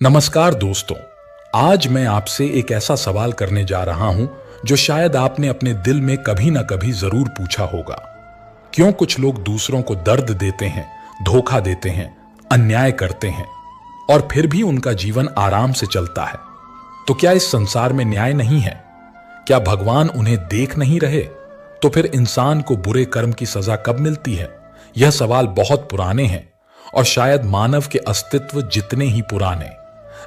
नमस्कार दोस्तों। आज मैं आपसे एक ऐसा सवाल करने जा रहा हूं जो शायद आपने अपने दिल में कभी ना कभी जरूर पूछा होगा। क्यों कुछ लोग दूसरों को दर्द देते हैं, धोखा देते हैं, अन्याय करते हैं और फिर भी उनका जीवन आराम से चलता है? तो क्या इस संसार में न्याय नहीं है? क्या भगवान उन्हें देख नहीं रहे? तो फिर इंसान को बुरे कर्म की सजा कब मिलती है? यह सवाल बहुत पुराने हैं और शायद मानव के अस्तित्व जितने ही पुराने,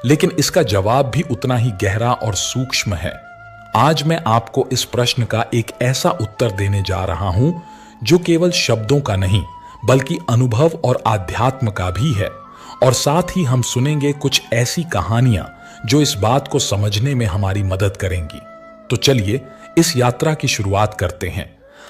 लेकिन इसका जवाब भी उतना ही गहरा और सूक्ष्म है। आज मैं आपको इस प्रश्न का एक ऐसा उत्तर देने जा रहा हूं जो केवल शब्दों का नहीं बल्कि अनुभव और आध्यात्म का भी है। और साथ ही हम सुनेंगे कुछ ऐसी कहानियां जो इस बात को समझने में हमारी मदद करेंगी। तो चलिए इस यात्रा की शुरुआत करते हैं।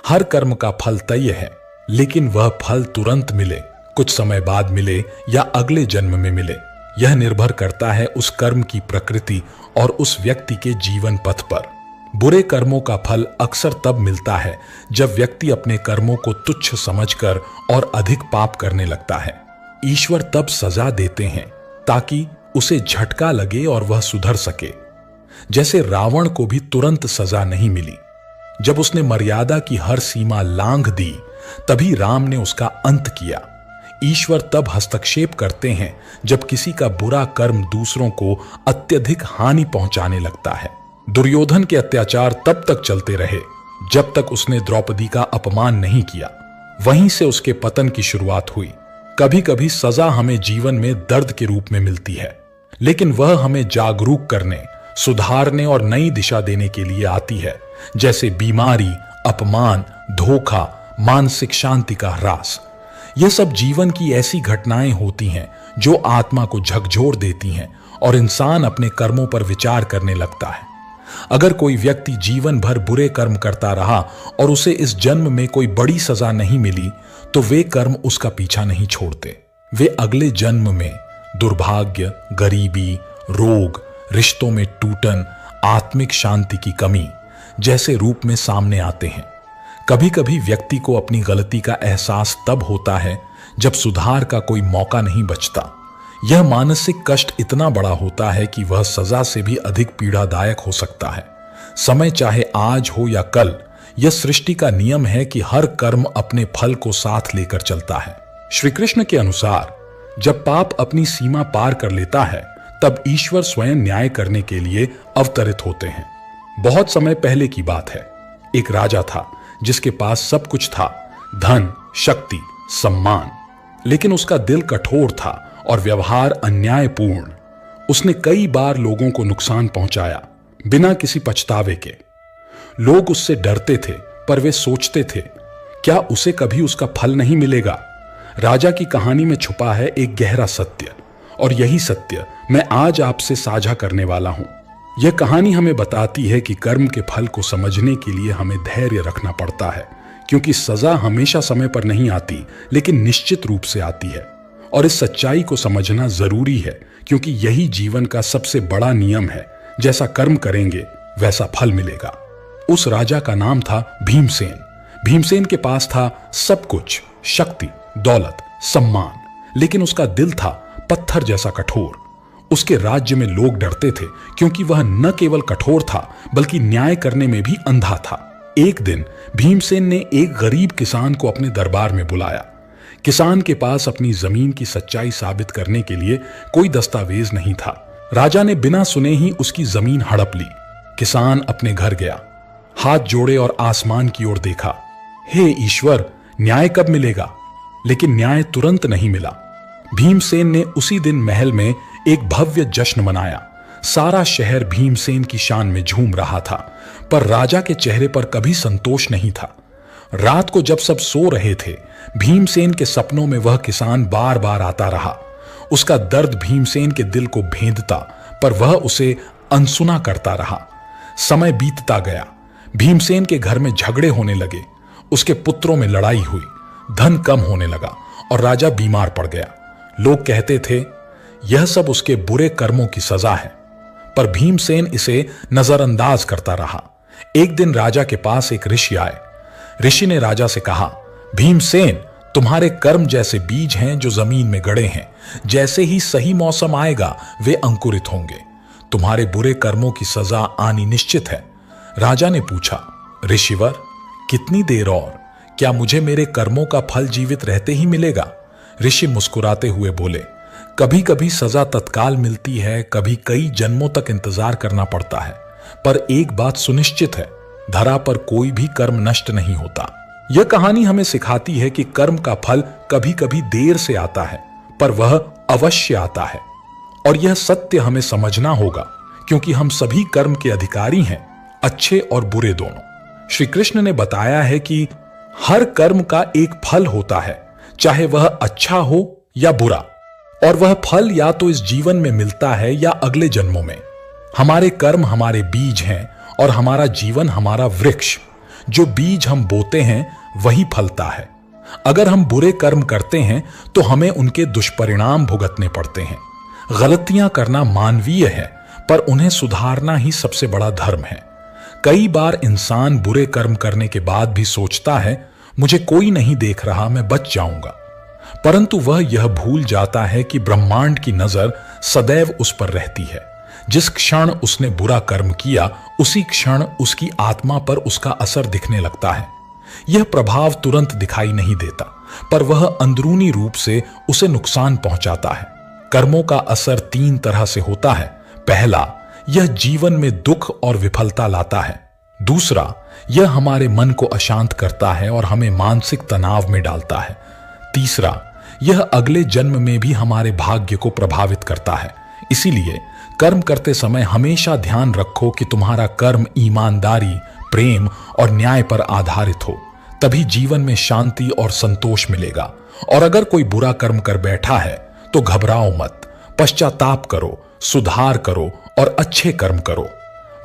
हर कर्म का फल तय है, लेकिन वह फल तुरंत मिले, कुछ समय बाद मिले या अगले जन्म में मिले, यह निर्भर करता है उस कर्म की प्रकृति और उस व्यक्ति के जीवन पथ पर। बुरे कर्मों का फल अक्सर तब मिलता है जब व्यक्ति अपने कर्मों को तुच्छ समझकर और अधिक पाप करने लगता है। ईश्वर तब सजा देते हैं ताकि उसे झटका लगे और वह सुधर सके। जैसे रावण को भी तुरंत सजा नहीं मिली। जब उसने मर्यादा की हर सीमा लांघ दी, तभी राम ने उसका अंत किया। ईश्वर तब हस्तक्षेप करते हैं जब किसी का बुरा कर्म दूसरों को अत्यधिक हानि पहुंचाने लगता है। दुर्योधन के अत्याचार तब तक चलते रहे जब तक उसने द्रौपदी का अपमान नहीं किया। वहीं से उसके पतन की शुरुआत हुई। कभी कभी सजा हमें जीवन में दर्द के रूप में मिलती है, लेकिन वह हमें जागरूक करने, सुधारने और नई दिशा देने के लिए आती है, जैसे बीमारी, अपमान, धोखा, मानसिक शांति का ह्रास। यह सब जीवन की ऐसी घटनाएं होती हैं जो आत्मा को झकझोर देती हैं और इंसान अपने कर्मों पर विचार करने लगता है। अगर कोई व्यक्ति जीवन भर बुरे कर्म करता रहा और उसे इस जन्म में कोई बड़ी सजा नहीं मिली, तो वे कर्म उसका पीछा नहीं छोड़ते। वे अगले जन्म में दुर्भाग्य, गरीबी, रोग, रिश्तों में टूटन, आत्मिक शांति की कमी जैसे रूप में सामने आते हैं। कभी कभी व्यक्ति को अपनी गलती का एहसास तब होता है जब सुधार का कोई मौका नहीं बचता। यह मानसिक कष्ट इतना बड़ा होता है कि वह सजा से भी अधिक पीड़ादायक हो सकता है। समय चाहे आज हो या कल, यह सृष्टि का नियम है कि हर कर्म अपने फल को साथ लेकर चलता है। श्री कृष्ण के अनुसार जब पाप अपनी सीमा पार कर लेता है, तब ईश्वर स्वयं न्याय करने के लिए अवतरित होते हैं। बहुत समय पहले की बात है। एक राजा था जिसके पास सब कुछ था, धन, शक्ति, सम्मान, लेकिन उसका दिल कठोर था और व्यवहार अन्यायपूर्ण। उसने कई बार लोगों को नुकसान पहुंचाया बिना किसी पछतावे के। लोग उससे डरते थे, पर वे सोचते थे, क्या उसे कभी उसका फल नहीं मिलेगा? राजा की कहानी में छुपा है एक गहरा सत्य, और यही सत्य मैं आज आपसे साझा करने वाला हूं। यह कहानी हमें बताती है कि कर्म के फल को समझने के लिए हमें धैर्य रखना पड़ता है, क्योंकि सजा हमेशा समय पर नहीं आती, लेकिन निश्चित रूप से आती है। और इस सच्चाई को समझना जरूरी है, क्योंकि यही जीवन का सबसे बड़ा नियम है। जैसा कर्म करेंगे वैसा फल मिलेगा। उस राजा का नाम था भीमसेन। भीमसेन के पास था सब कुछ, शक्ति, दौलत, सम्मान, लेकिन उसका दिल था पत्थर जैसा कठोर। उसके राज्य में लोग डरते थे, क्योंकि वह न केवल कठोर था बल्कि न्याय करने में भी अंधा था। एक दिन भीमसेन ने एक गरीब किसान को अपने दरबार में बुलाया। किसान के पास अपनी जमीन की सच्चाई साबित करने के लिए कोई दस्तावेज नहीं था। राजा ने बिना सुने ही उसकी जमीन हड़प ली। किसान अपने घर गया, हाथ जोड़े और आसमान की ओर देखा। हे ईश्वर, न्याय कब मिलेगा? लेकिन न्याय तुरंत नहीं मिला। भीमसेन ने उसी दिन महल में एक भव्य जश्न मनाया। सारा शहर भीमसेन की शान में झूम रहा था, पर राजा के चेहरे पर कभी संतोष नहीं था। रात को जब सब सो रहे थे, भीमसेन के सपनों में वह किसान बार बार आता रहा। उसका दर्द भीमसेन के दिल को भेदता, पर वह उसे अनसुना करता रहा। समय बीतता गया। भीमसेन के घर में झगड़े होने लगे। उसके पुत्रों में लड़ाई हुई, धन कम होने लगा और राजा बीमार पड़ गया। लोग कहते थे यह सब उसके बुरे कर्मों की सजा है, पर भीमसेन इसे नजरअंदाज करता रहा। एक दिन राजा के पास एक ऋषि आए। ऋषि ने राजा से कहा, भीमसेन, तुम्हारे कर्म जैसे बीज हैं जो जमीन में गड़े हैं, जैसे ही सही मौसम आएगा वे अंकुरित होंगे। तुम्हारे बुरे कर्मों की सजा आनी निश्चित है। राजा ने पूछा, ऋषिवर कितनी देर और? क्या मुझे मेरे कर्मों का फल जीवित रहते ही मिलेगा? ऋषि मुस्कुराते हुए बोले, कभी कभी सजा तत्काल मिलती है, कभी कई जन्मों तक इंतजार करना पड़ता है। पर एक बात सुनिश्चित है, धरा पर कोई भी कर्म नष्ट नहीं होता। यह कहानी हमें सिखाती है कि कर्म का फल कभी कभी देर से आता है, पर वह अवश्य आता है। और यह सत्य हमें समझना होगा, क्योंकि हम सभी कर्म के अधिकारी हैं, अच्छे और बुरे दोनों। श्री कृष्ण ने बताया है कि हर कर्म का एक फल होता है, चाहे वह अच्छा हो या बुरा, और वह फल या तो इस जीवन में मिलता है या अगले जन्मों में। हमारे कर्म हमारे बीज हैं और हमारा जीवन हमारा वृक्ष। जो बीज हम बोते हैं वही फलता है। अगर हम बुरे कर्म करते हैं तो हमें उनके दुष्परिणाम भुगतने पड़ते हैं। गलतियां करना मानवीय है, पर उन्हें सुधारना ही सबसे बड़ा धर्म है। कई बार इंसान बुरे कर्म करने के बाद भी सोचता है, मुझे कोई नहीं देख रहा, मैं बच जाऊंगा। परंतु वह यह भूल जाता है कि ब्रह्मांड की नजर सदैव उस पर रहती है। जिस क्षण उसने बुरा कर्म किया, उसी क्षण उसकी आत्मा पर उसका असर दिखने लगता है। यह प्रभाव तुरंत दिखाई नहीं देता, पर वह अंदरूनी रूप से उसे नुकसान पहुंचाता है। कर्मों का असर 3 तरह से होता है। पहला, यह जीवन में दुख और विफलता लाता है। दूसरा, यह हमारे मन को अशांत करता है और हमें मानसिक तनाव में डालता है। तीसरा, यह अगले जन्म में भी हमारे भाग्य को प्रभावित करता है। इसीलिए कर्म करते समय हमेशा ध्यान रखो कि तुम्हारा कर्म ईमानदारी, प्रेम और न्याय पर आधारित हो। तभी जीवन में शांति और संतोष मिलेगा। और अगर कोई बुरा कर्म कर बैठा है तो घबराओ मत, पश्चाताप करो, सुधार करो और अच्छे कर्म करो।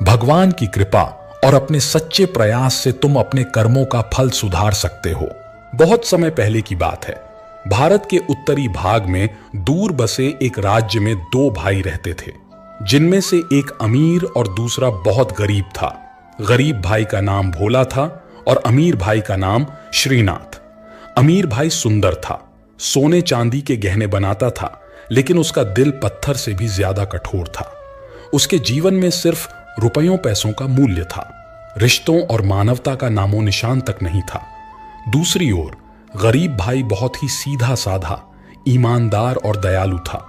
भगवान की कृपा और अपने सच्चे प्रयास से तुम अपने कर्मों का फल सुधार सकते हो। बहुत समय पहले की बात है। भारत के उत्तरी भाग में दूर बसे एक राज्य में 2 भाई रहते थे, जिनमें से एक अमीर और दूसरा बहुत गरीब था। गरीब भाई का नाम भोला था और अमीर भाई का नाम श्रीनाथ। अमीर भाई सुंदर था, सोने चांदी के गहने बनाता था, लेकिन उसका दिल पत्थर से भी ज्यादा कठोर था। उसके जीवन में सिर्फ रुपयों पैसों का मूल्य था, रिश्तों और मानवता का नामो निशान तक नहीं था। दूसरी ओर गरीब भाई बहुत ही सीधा साधा, ईमानदार और दयालु था।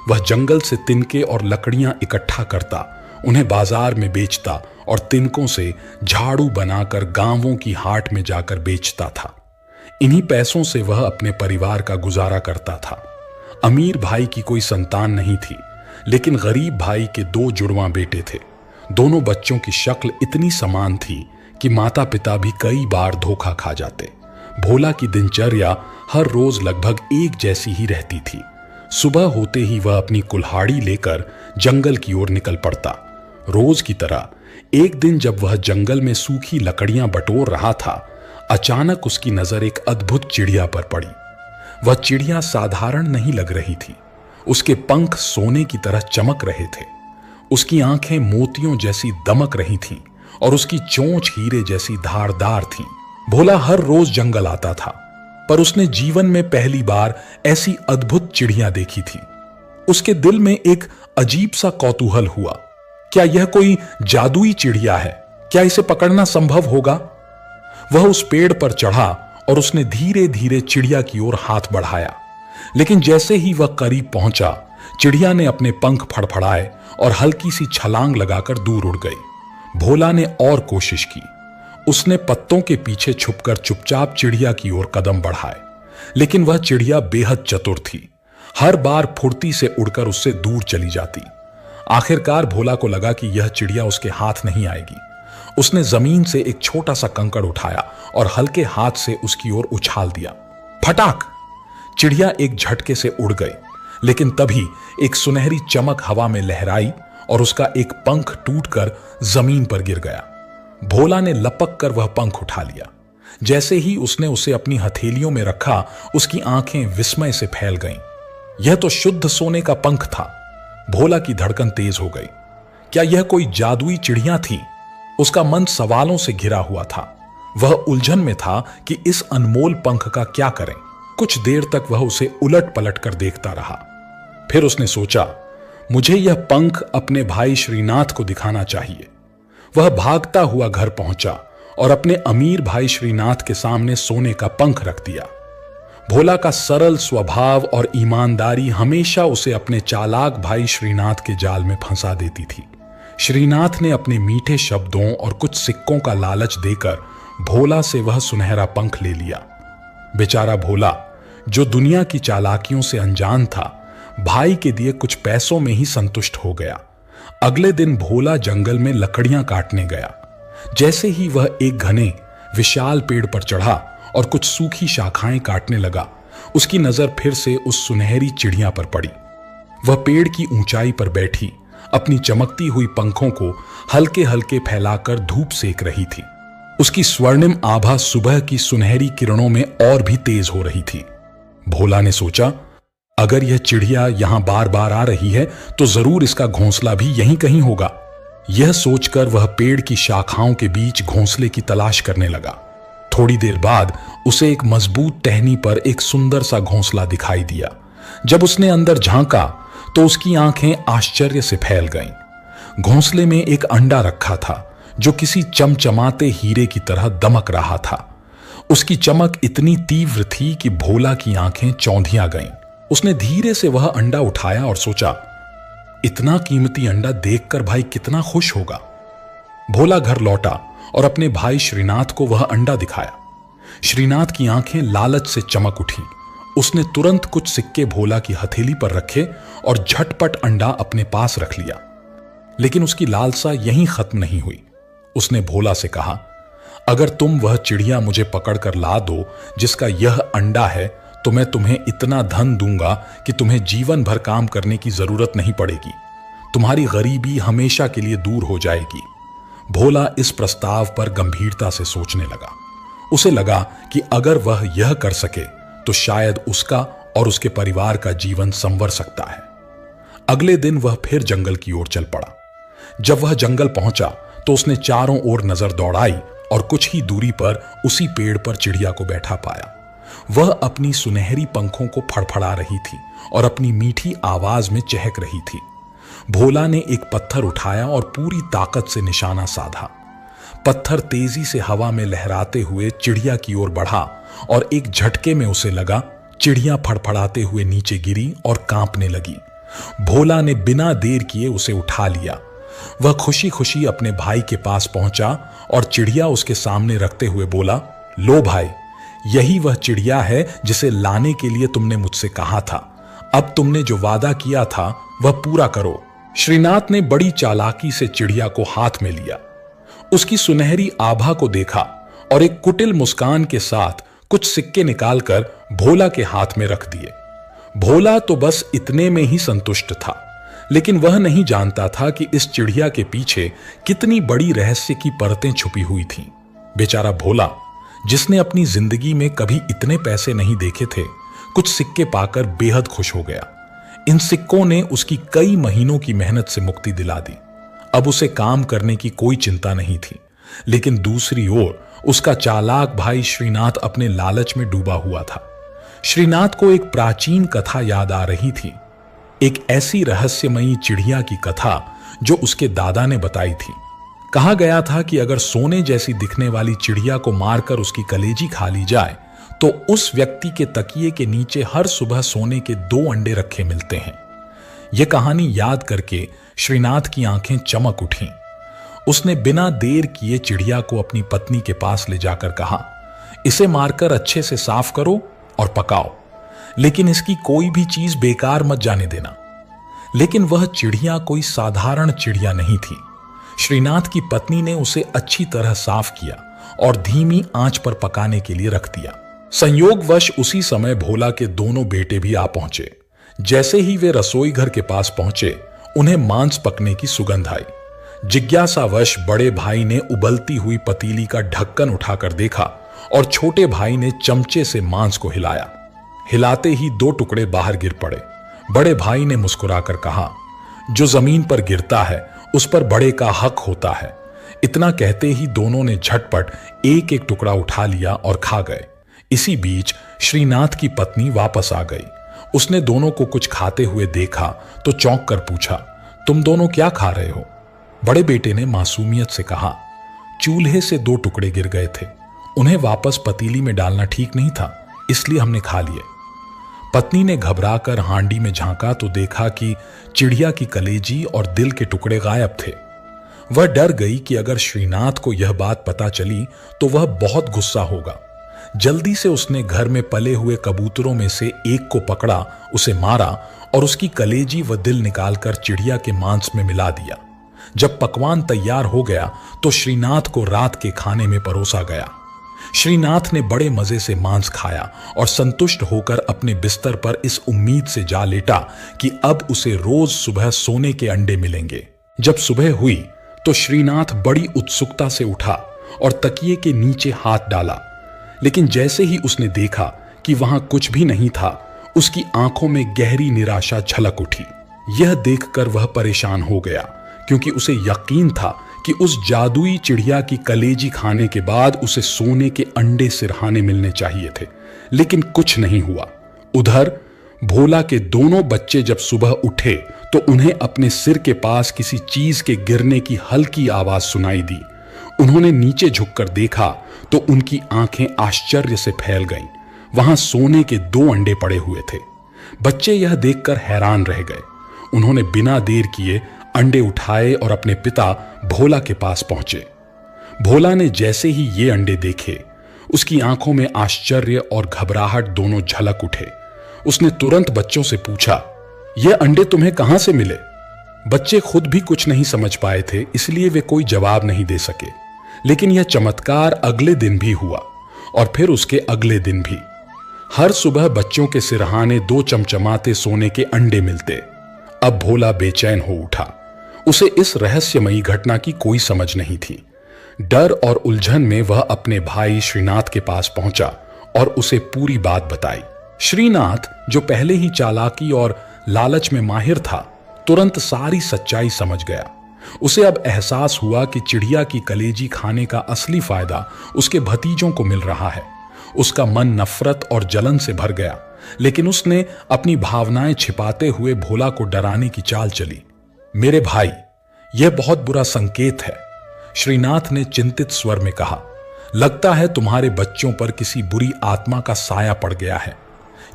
वह जंगल से तिनके और लकड़ियां इकट्ठा करता, उन्हें बाजार में बेचता और तिनकों से झाड़ू बनाकर गांवों की हाट में जाकर बेचता था। इन्हीं पैसों से वह अपने परिवार का गुजारा करता था। अमीर भाई की कोई संतान नहीं थी, लेकिन गरीब भाई के 2 जुड़वां बेटे थे। दोनों बच्चों की शक्ल इतनी समान थी कि माता पिता भी कई बार धोखा खा जाते। भोला की दिनचर्या हर रोज लगभग एक जैसी ही रहती थी। सुबह होते ही वह अपनी कुल्हाड़ी लेकर जंगल की ओर निकल पड़ता। रोज की तरह एक दिन जब वह जंगल में सूखी लकड़ियां बटोर रहा था, अचानक उसकी नजर एक अद्भुत चिड़िया पर पड़ी। वह चिड़िया साधारण नहीं लग रही थी। उसके पंख सोने की तरह चमक रहे थे, उसकी आंखें मोतियों जैसी दमक रही थीं और उसकी चोंच हीरे जैसी धारदार थी। भोला हर रोज जंगल आता था, पर उसने जीवन में पहली बार ऐसी अद्भुत चिड़िया देखी थी। उसके दिल में एक अजीब सा कौतूहल हुआ। क्या यह कोई जादुई चिड़िया है? क्या इसे पकड़ना संभव होगा? वह उस पेड़ पर चढ़ा और उसने धीरे धीरे चिड़िया की ओर हाथ बढ़ाया। लेकिन जैसे ही वह करीब पहुंचा, चिड़िया ने अपने पंख फड़फड़ाए और हल्की सी छलांग लगाकर दूर उड़ गई। भोला ने और कोशिश की। उसने पत्तों के पीछे छुपकर चुपचाप चिड़िया की ओर कदम बढ़ाए, लेकिन वह चिड़िया बेहद चतुर थी। हर बार फुर्ती से उड़कर उससे दूर चली जाती। आखिरकार भोला को लगा कि यह चिड़िया उसके हाथ नहीं आएगी। उसने जमीन से एक छोटा सा कंकड़ उठाया और हल्के हाथ से उसकी ओर उछाल दिया। फटाक! चिड़िया एक झटके से उड़ गई, लेकिन तभी एक सुनहरी चमक हवा में लहराई और उसका एक पंख टूटकर जमीन पर गिर गया। भोला ने लपक कर वह पंख उठा लिया। जैसे ही उसने उसे अपनी हथेलियों में रखा, उसकी आंखें विस्मय से फैल गईं। यह तो शुद्ध सोने का पंख था। भोला की धड़कन तेज हो गई। क्या यह कोई जादुई चिड़िया थी? उसका मन सवालों से घिरा हुआ था। वह उलझन में था कि इस अनमोल पंख का क्या करें। कुछ देर तक वह उसे उलट पलट कर देखता रहा। फिर उसने सोचा, मुझे यह पंख अपने भाई श्रीनाथ को दिखाना चाहिए। वह भागता हुआ घर पहुंचा और अपने अमीर भाई श्रीनाथ के सामने सोने का पंख रख दिया। भोला का सरल स्वभाव और ईमानदारी हमेशा उसे अपने चालाक भाई श्रीनाथ के जाल में फंसा देती थी। श्रीनाथ ने अपने मीठे शब्दों और कुछ सिक्कों का लालच देकर भोला से वह सुनहरा पंख ले लिया। बेचारा भोला, जो दुनिया की चालाकियों से अनजान था, भाई के दिए कुछ पैसों में ही संतुष्ट हो गया। अगले दिन भोला जंगल में लकड़ियां काटने गया। जैसे ही वह एक घने विशाल पेड़ पर चढ़ा और कुछ सूखी शाखाएं काटने लगा, उसकी नजर फिर से उस सुनहरी चिड़िया पर पड़ी। वह पेड़ की ऊंचाई पर बैठी अपनी चमकती हुई पंखों को हल्के हल्के फैलाकर धूप सेक रही थी। उसकी स्वर्णिम आभा सुबह की सुनहरी किरणों में और भी तेज हो रही थी। भोला ने सोचा, अगर यह चिड़िया यहां बार बार आ रही है तो जरूर इसका घोंसला भी यहीं कहीं होगा। यह सोचकर वह पेड़ की शाखाओं के बीच घोंसले की तलाश करने लगा। थोड़ी देर बाद उसे एक मजबूत टहनी पर एक सुंदर सा घोंसला दिखाई दिया। जब उसने अंदर झांका तो उसकी आंखें आश्चर्य से फैल गईं। घोंसले में एक अंडा रखा था जो किसी चमचमाते हीरे की तरह दमक रहा था। उसकी चमक इतनी तीव्र थी कि भोला की आंखें चौंधिया गईं। उसने धीरे से वह अंडा उठाया और सोचा, इतना कीमती अंडा देखकर भाई कितना खुश होगा। भोला घर लौटा और अपने भाई श्रीनाथ को वह अंडा दिखाया। श्रीनाथ की आंखें लालच से चमक उठी। उसने तुरंत कुछ सिक्के भोला की हथेली पर रखे और झटपट अंडा अपने पास रख लिया। लेकिन उसकी लालसा यहीं खत्म नहीं हुई। उसने भोला से कहा, अगर तुम वह चिड़िया मुझे पकड़कर ला दो जिसका यह अंडा है, तो मैं तुम्हें इतना धन दूंगा कि तुम्हें जीवन भर काम करने की जरूरत नहीं पड़ेगी। तुम्हारी गरीबी हमेशा के लिए दूर हो जाएगी। भोला इस प्रस्ताव पर गंभीरता से सोचने लगा। उसे लगा कि अगर वह यह कर सके तो शायद उसका और उसके परिवार का जीवन संवर सकता है। अगले दिन वह फिर जंगल की ओर चल पड़ा। जब वह जंगल पहुंचा तो उसने चारों ओर नजर दौड़ाई और कुछ ही दूरी पर उसी पेड़ पर चिड़िया को बैठा पाया। वह अपनी सुनहरी पंखों को फड़फड़ा रही थी और अपनी मीठी आवाज में चहक रही थी। भोला ने एक पत्थर उठाया और पूरी ताकत से निशाना साधा। पत्थर तेजी से हवा में लहराते हुए चिड़िया की ओर बढ़ा और एक झटके में उसे लगा चिड़िया फड़फड़ाते हुए नीचे गिरी और कांपने लगी। भोला ने बिना देर किए उसे उठा लिया। वह खुशी खुशी अपने भाई के पास पहुंचा और चिड़िया उसके सामने रखते हुए बोला, लो भाई, यही वह चिड़िया है जिसे लाने के लिए तुमने मुझसे कहा था। अब तुमने जो वादा किया था वह पूरा करो। श्रीनाथ ने बड़ी चालाकी से चिड़िया को हाथ में लिया, उसकी सुनहरी आभा को देखा और एक कुटिल मुस्कान के साथ कुछ सिक्के निकालकर भोला के हाथ में रख दिए। भोला तो बस इतने में ही संतुष्ट था, लेकिन वह नहीं जानता था कि इस चिड़िया के पीछे कितनी बड़ी रहस्य की परतें छुपी हुई थीं। बेचारा भोला, जिसने अपनी जिंदगी में कभी इतने पैसे नहीं देखे थे, कुछ सिक्के पाकर बेहद खुश हो गया। इन सिक्कों ने उसकी कई महीनों की मेहनत से मुक्ति दिला दी। अब उसे काम करने की कोई चिंता नहीं थी। लेकिन दूसरी ओर उसका चालाक भाई श्रीनाथ अपने लालच में डूबा हुआ था। श्रीनाथ को एक प्राचीन कथा याद आ रही थी, एक ऐसी रहस्यमयी चिड़िया की कथा जो उसके दादा ने बताई थी। कहा गया था कि अगर सोने जैसी दिखने वाली चिड़िया को मारकर उसकी कलेजी खा ली जाए तो उस व्यक्ति के तकिए के नीचे हर सुबह सोने के 2 अंडे रखे मिलते हैं। यह कहानी याद करके श्रीनाथ की आंखें चमक उठीं। उसने बिना देर किए चिड़िया को अपनी पत्नी के पास ले जाकर कहा, इसे मारकर अच्छे से साफ करो और पकाओ, लेकिन इसकी कोई भी चीज बेकार मत जाने देना। लेकिन वह चिड़िया कोई साधारण चिड़िया नहीं थी। श्रीनाथ की पत्नी ने उसे अच्छी तरह साफ किया और धीमी आंच पर पकाने के लिए रख दिया। संयोगवश उसी समय भोला के दोनों बेटे भी आ पहुंचे। जैसे ही वे रसोई घर के पास पहुंचे, उन्हें मांस पकने की सुगंध आई। जिज्ञासावश बड़े भाई ने उबलती हुई पतीली का ढक्कन उठाकर देखा और छोटे भाई ने चमचे से मांस को हिलाया। हिलाते ही 2 टुकड़े बाहर गिर पड़े। बड़े भाई ने मुस्कुराकर कहा, जो जमीन पर गिरता है उस पर बड़े का हक होता है। इतना कहते ही दोनों ने झटपट एक एक टुकड़ा उठा लिया और खा गए। इसी बीच श्रीनाथ की पत्नी वापस आ गई। उसने दोनों को कुछ खाते हुए देखा तो चौंक कर पूछा, तुम दोनों क्या खा रहे हो? बड़े बेटे ने मासूमियत से कहा, चूल्हे से 2 टुकड़े गिर गए थे, उन्हें वापस पतीली में डालना ठीक नहीं था, इसलिए हमने खा लिए। पत्नी ने घबराकर हांडी में झांका तो देखा कि चिड़िया की कलेजी और दिल के टुकड़े गायब थे। वह डर गई कि अगर श्रीनाथ को यह बात पता चली तो वह बहुत गुस्सा होगा। जल्दी से उसने घर में पले हुए कबूतरों में से एक को पकड़ा, उसे मारा और उसकी कलेजी व दिल निकालकर चिड़िया के मांस में मिला दिया। जब पकवान तैयार हो गया तो श्रीनाथ को रात के खाने में परोसा गया। श्रीनाथ ने बड़े मजे से मांस खाया और संतुष्ट होकर अपने बिस्तर पर इस उम्मीद से जा लेटा कि अब उसे रोज सुबह सोने के अंडे मिलेंगे। जब सुबह हुई तो श्रीनाथ बड़ी उत्सुकता से उठा और तकिए के नीचे हाथ डाला, लेकिन जैसे ही उसने देखा कि वहां कुछ भी नहीं था, उसकी आंखों में गहरी निराशा झलक उठी। यह देखकर वह परेशान हो गया, क्योंकि उसे यकीन था कि उस जादुई चिड़िया की कलेजी खाने के बाद उसे सोने के अंडे सिरहाने मिलने चाहिए थे, लेकिन कुछ नहीं हुआ। उधर भोला के दोनों बच्चे जब सुबह उठे तो उन्हें अपने सिर के पास किसी चीज के गिरने की हल्की आवाज सुनाई दी। उन्होंने नीचे झुककर देखा तो उनकी आंखें आश्चर्य से फैल गईं। वहां सोने के 2 अंडे पड़े हुए थे। बच्चे यह देखकर हैरान रह गए। उन्होंने बिना देर किए अंडे उठाए और अपने पिता भोला के पास पहुंचे। भोला ने जैसे ही ये अंडे देखे, उसकी आंखों में आश्चर्य और घबराहट दोनों झलक उठे। उसने तुरंत बच्चों से पूछा, ये अंडे तुम्हें कहां से मिले? बच्चे खुद भी कुछ नहीं समझ पाए थे, इसलिए वे कोई जवाब नहीं दे सके। लेकिन यह चमत्कार अगले दिन भी हुआ और फिर उसके अगले दिन भी। हर सुबह बच्चों के सिरहाने 2 चमचमाते सोने के अंडे मिलते। अब भोला बेचैन हो उठा। उसे इस रहस्यमयी घटना की कोई समझ नहीं थी। डर और उलझन में वह अपने भाई श्रीनाथ के पास पहुंचा और उसे पूरी बात बताई। श्रीनाथ, जो पहले ही चालाकी और लालच में माहिर था, तुरंत सारी सच्चाई समझ गया। उसे अब एहसास हुआ कि चिड़िया की कलेजी खाने का असली फायदा उसके भतीजों को मिल रहा है। उसका मन नफरत और जलन से भर गया, लेकिन उसने अपनी भावनाएं छिपाते हुए भोला को डराने की चाल चली। मेरे भाई, यह बहुत बुरा संकेत है, श्रीनाथ ने चिंतित स्वर में कहा। लगता है तुम्हारे बच्चों पर किसी बुरी आत्मा का साया पड़ गया है।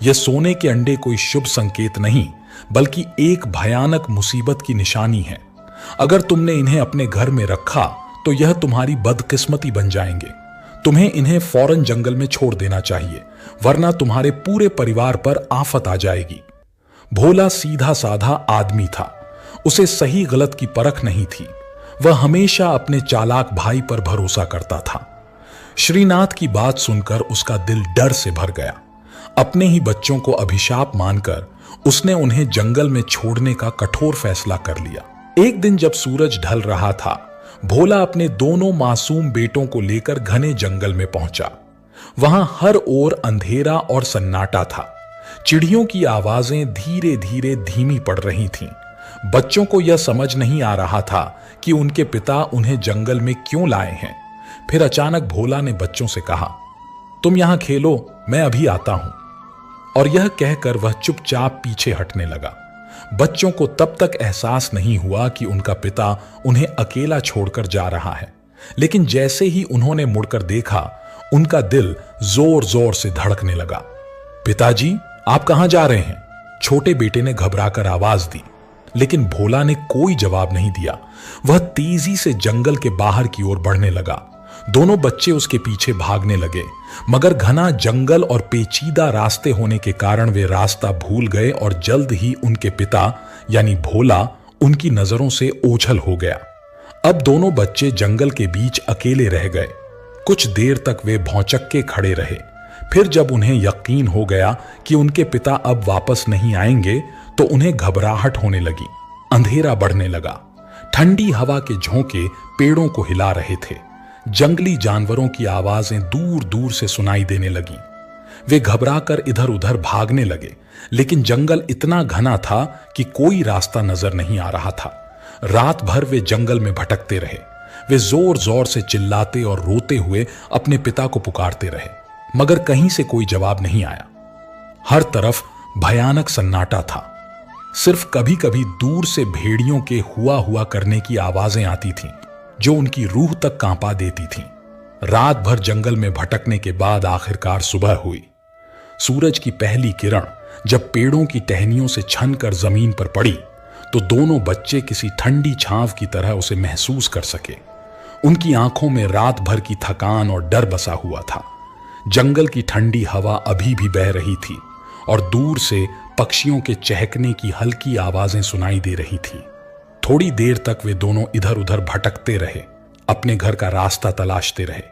यह सोने के अंडे कोई शुभ संकेत नहीं, बल्कि एक भयानक मुसीबत की निशानी है। अगर तुमने इन्हें अपने घर में रखा तो यह तुम्हारी बदकिस्मती बन जाएंगे। तुम्हें इन्हें फौरन जंगल में छोड़ देना चाहिए, वरना तुम्हारे पूरे परिवार पर आफत आ जाएगी। भोला सीधा साधा आदमी था। उसे सही गलत की परख नहीं थी। वह हमेशा अपने चालाक भाई पर भरोसा करता था। श्रीनाथ की बात सुनकर उसका दिल डर से भर गया। अपने ही बच्चों को अभिशाप मानकर उसने उन्हें जंगल में छोड़ने का कठोर फैसला कर लिया। एक दिन जब सूरज ढल रहा था, भोला अपने दोनों मासूम बेटों को लेकर घने जंगल में पहुंचा। वहां हर ओर अंधेरा और सन्नाटा था। चिड़ियों की आवाजें धीरे धीरे धीमी पड़ रही थीं। बच्चों को यह समझ नहीं आ रहा था कि उनके पिता उन्हें जंगल में क्यों लाए हैं। फिर अचानक भोला ने बच्चों से कहा, तुम यहां खेलो, मैं अभी आता हूं। और यह कहकर वह चुपचाप पीछे हटने लगा। बच्चों को तब तक एहसास नहीं हुआ कि उनका पिता उन्हें अकेला छोड़कर जा रहा है, लेकिन जैसे ही उन्होंने मुड़कर देखा, उनका दिल जोर जोर से धड़कने लगा। पिताजी, आप कहां जा रहे हैं? छोटे बेटे ने घबराकर आवाज दी, लेकिन भोला ने कोई जवाब नहीं दिया। वह तेजी से जंगल के बाहर की ओर बढ़ने लगा। दोनों बच्चे उसके पीछे भागने लगे, मगर घना जंगल और पेचीदा रास्ते होने के कारण वे रास्ता भूल गए और जल्द ही उनके पिता यानी भोला उनकी नजरों से ओझल हो गया। अब दोनों बच्चे जंगल के बीच अकेले रह गए। कुछ देर तक वे भौंचक्के खड़े रहे। फिर जब उन्हें यकीन हो गया कि उनके पिता अब वापस नहीं आएंगे, तो उन्हें घबराहट होने लगी। अंधेरा बढ़ने लगा। ठंडी हवा के झोंके पेड़ों को हिला रहे थे। जंगली जानवरों की आवाजें दूर दूर से सुनाई देने लगी। वे घबराकर इधर उधर भागने लगे, लेकिन जंगल इतना घना था कि कोई रास्ता नजर नहीं आ रहा था। रात भर वे जंगल में भटकते रहे। वे जोर जोर से चिल्लाते और रोते हुए अपने पिता को पुकारते रहे, मगर कहीं से कोई जवाब नहीं आया। हर तरफ भयानक सन्नाटा था। सिर्फ कभी कभी दूर से भेड़ियों के हुआ हुआ करने की आवाजें आती थीं, जो उनकी रूह तक कांपा देती थीं। रात भर जंगल में भटकने के बाद आखिरकार सुबह हुई। सूरज की पहली किरण जब पेड़ों की टहनियों से छनकर जमीन पर पड़ी तो दोनों बच्चे किसी ठंडी छांव की तरह उसे महसूस कर सके। उनकी आंखों में रात भर की थकान और डर बसा हुआ था। जंगल की ठंडी हवा अभी भी बह रही थी और दूर से पक्षियों के चहकने की हल्की आवाजें सुनाई दे रही थी। थोड़ी देर तक वे दोनों इधर उधर भटकते रहे, अपने घर का रास्ता तलाशते रहे,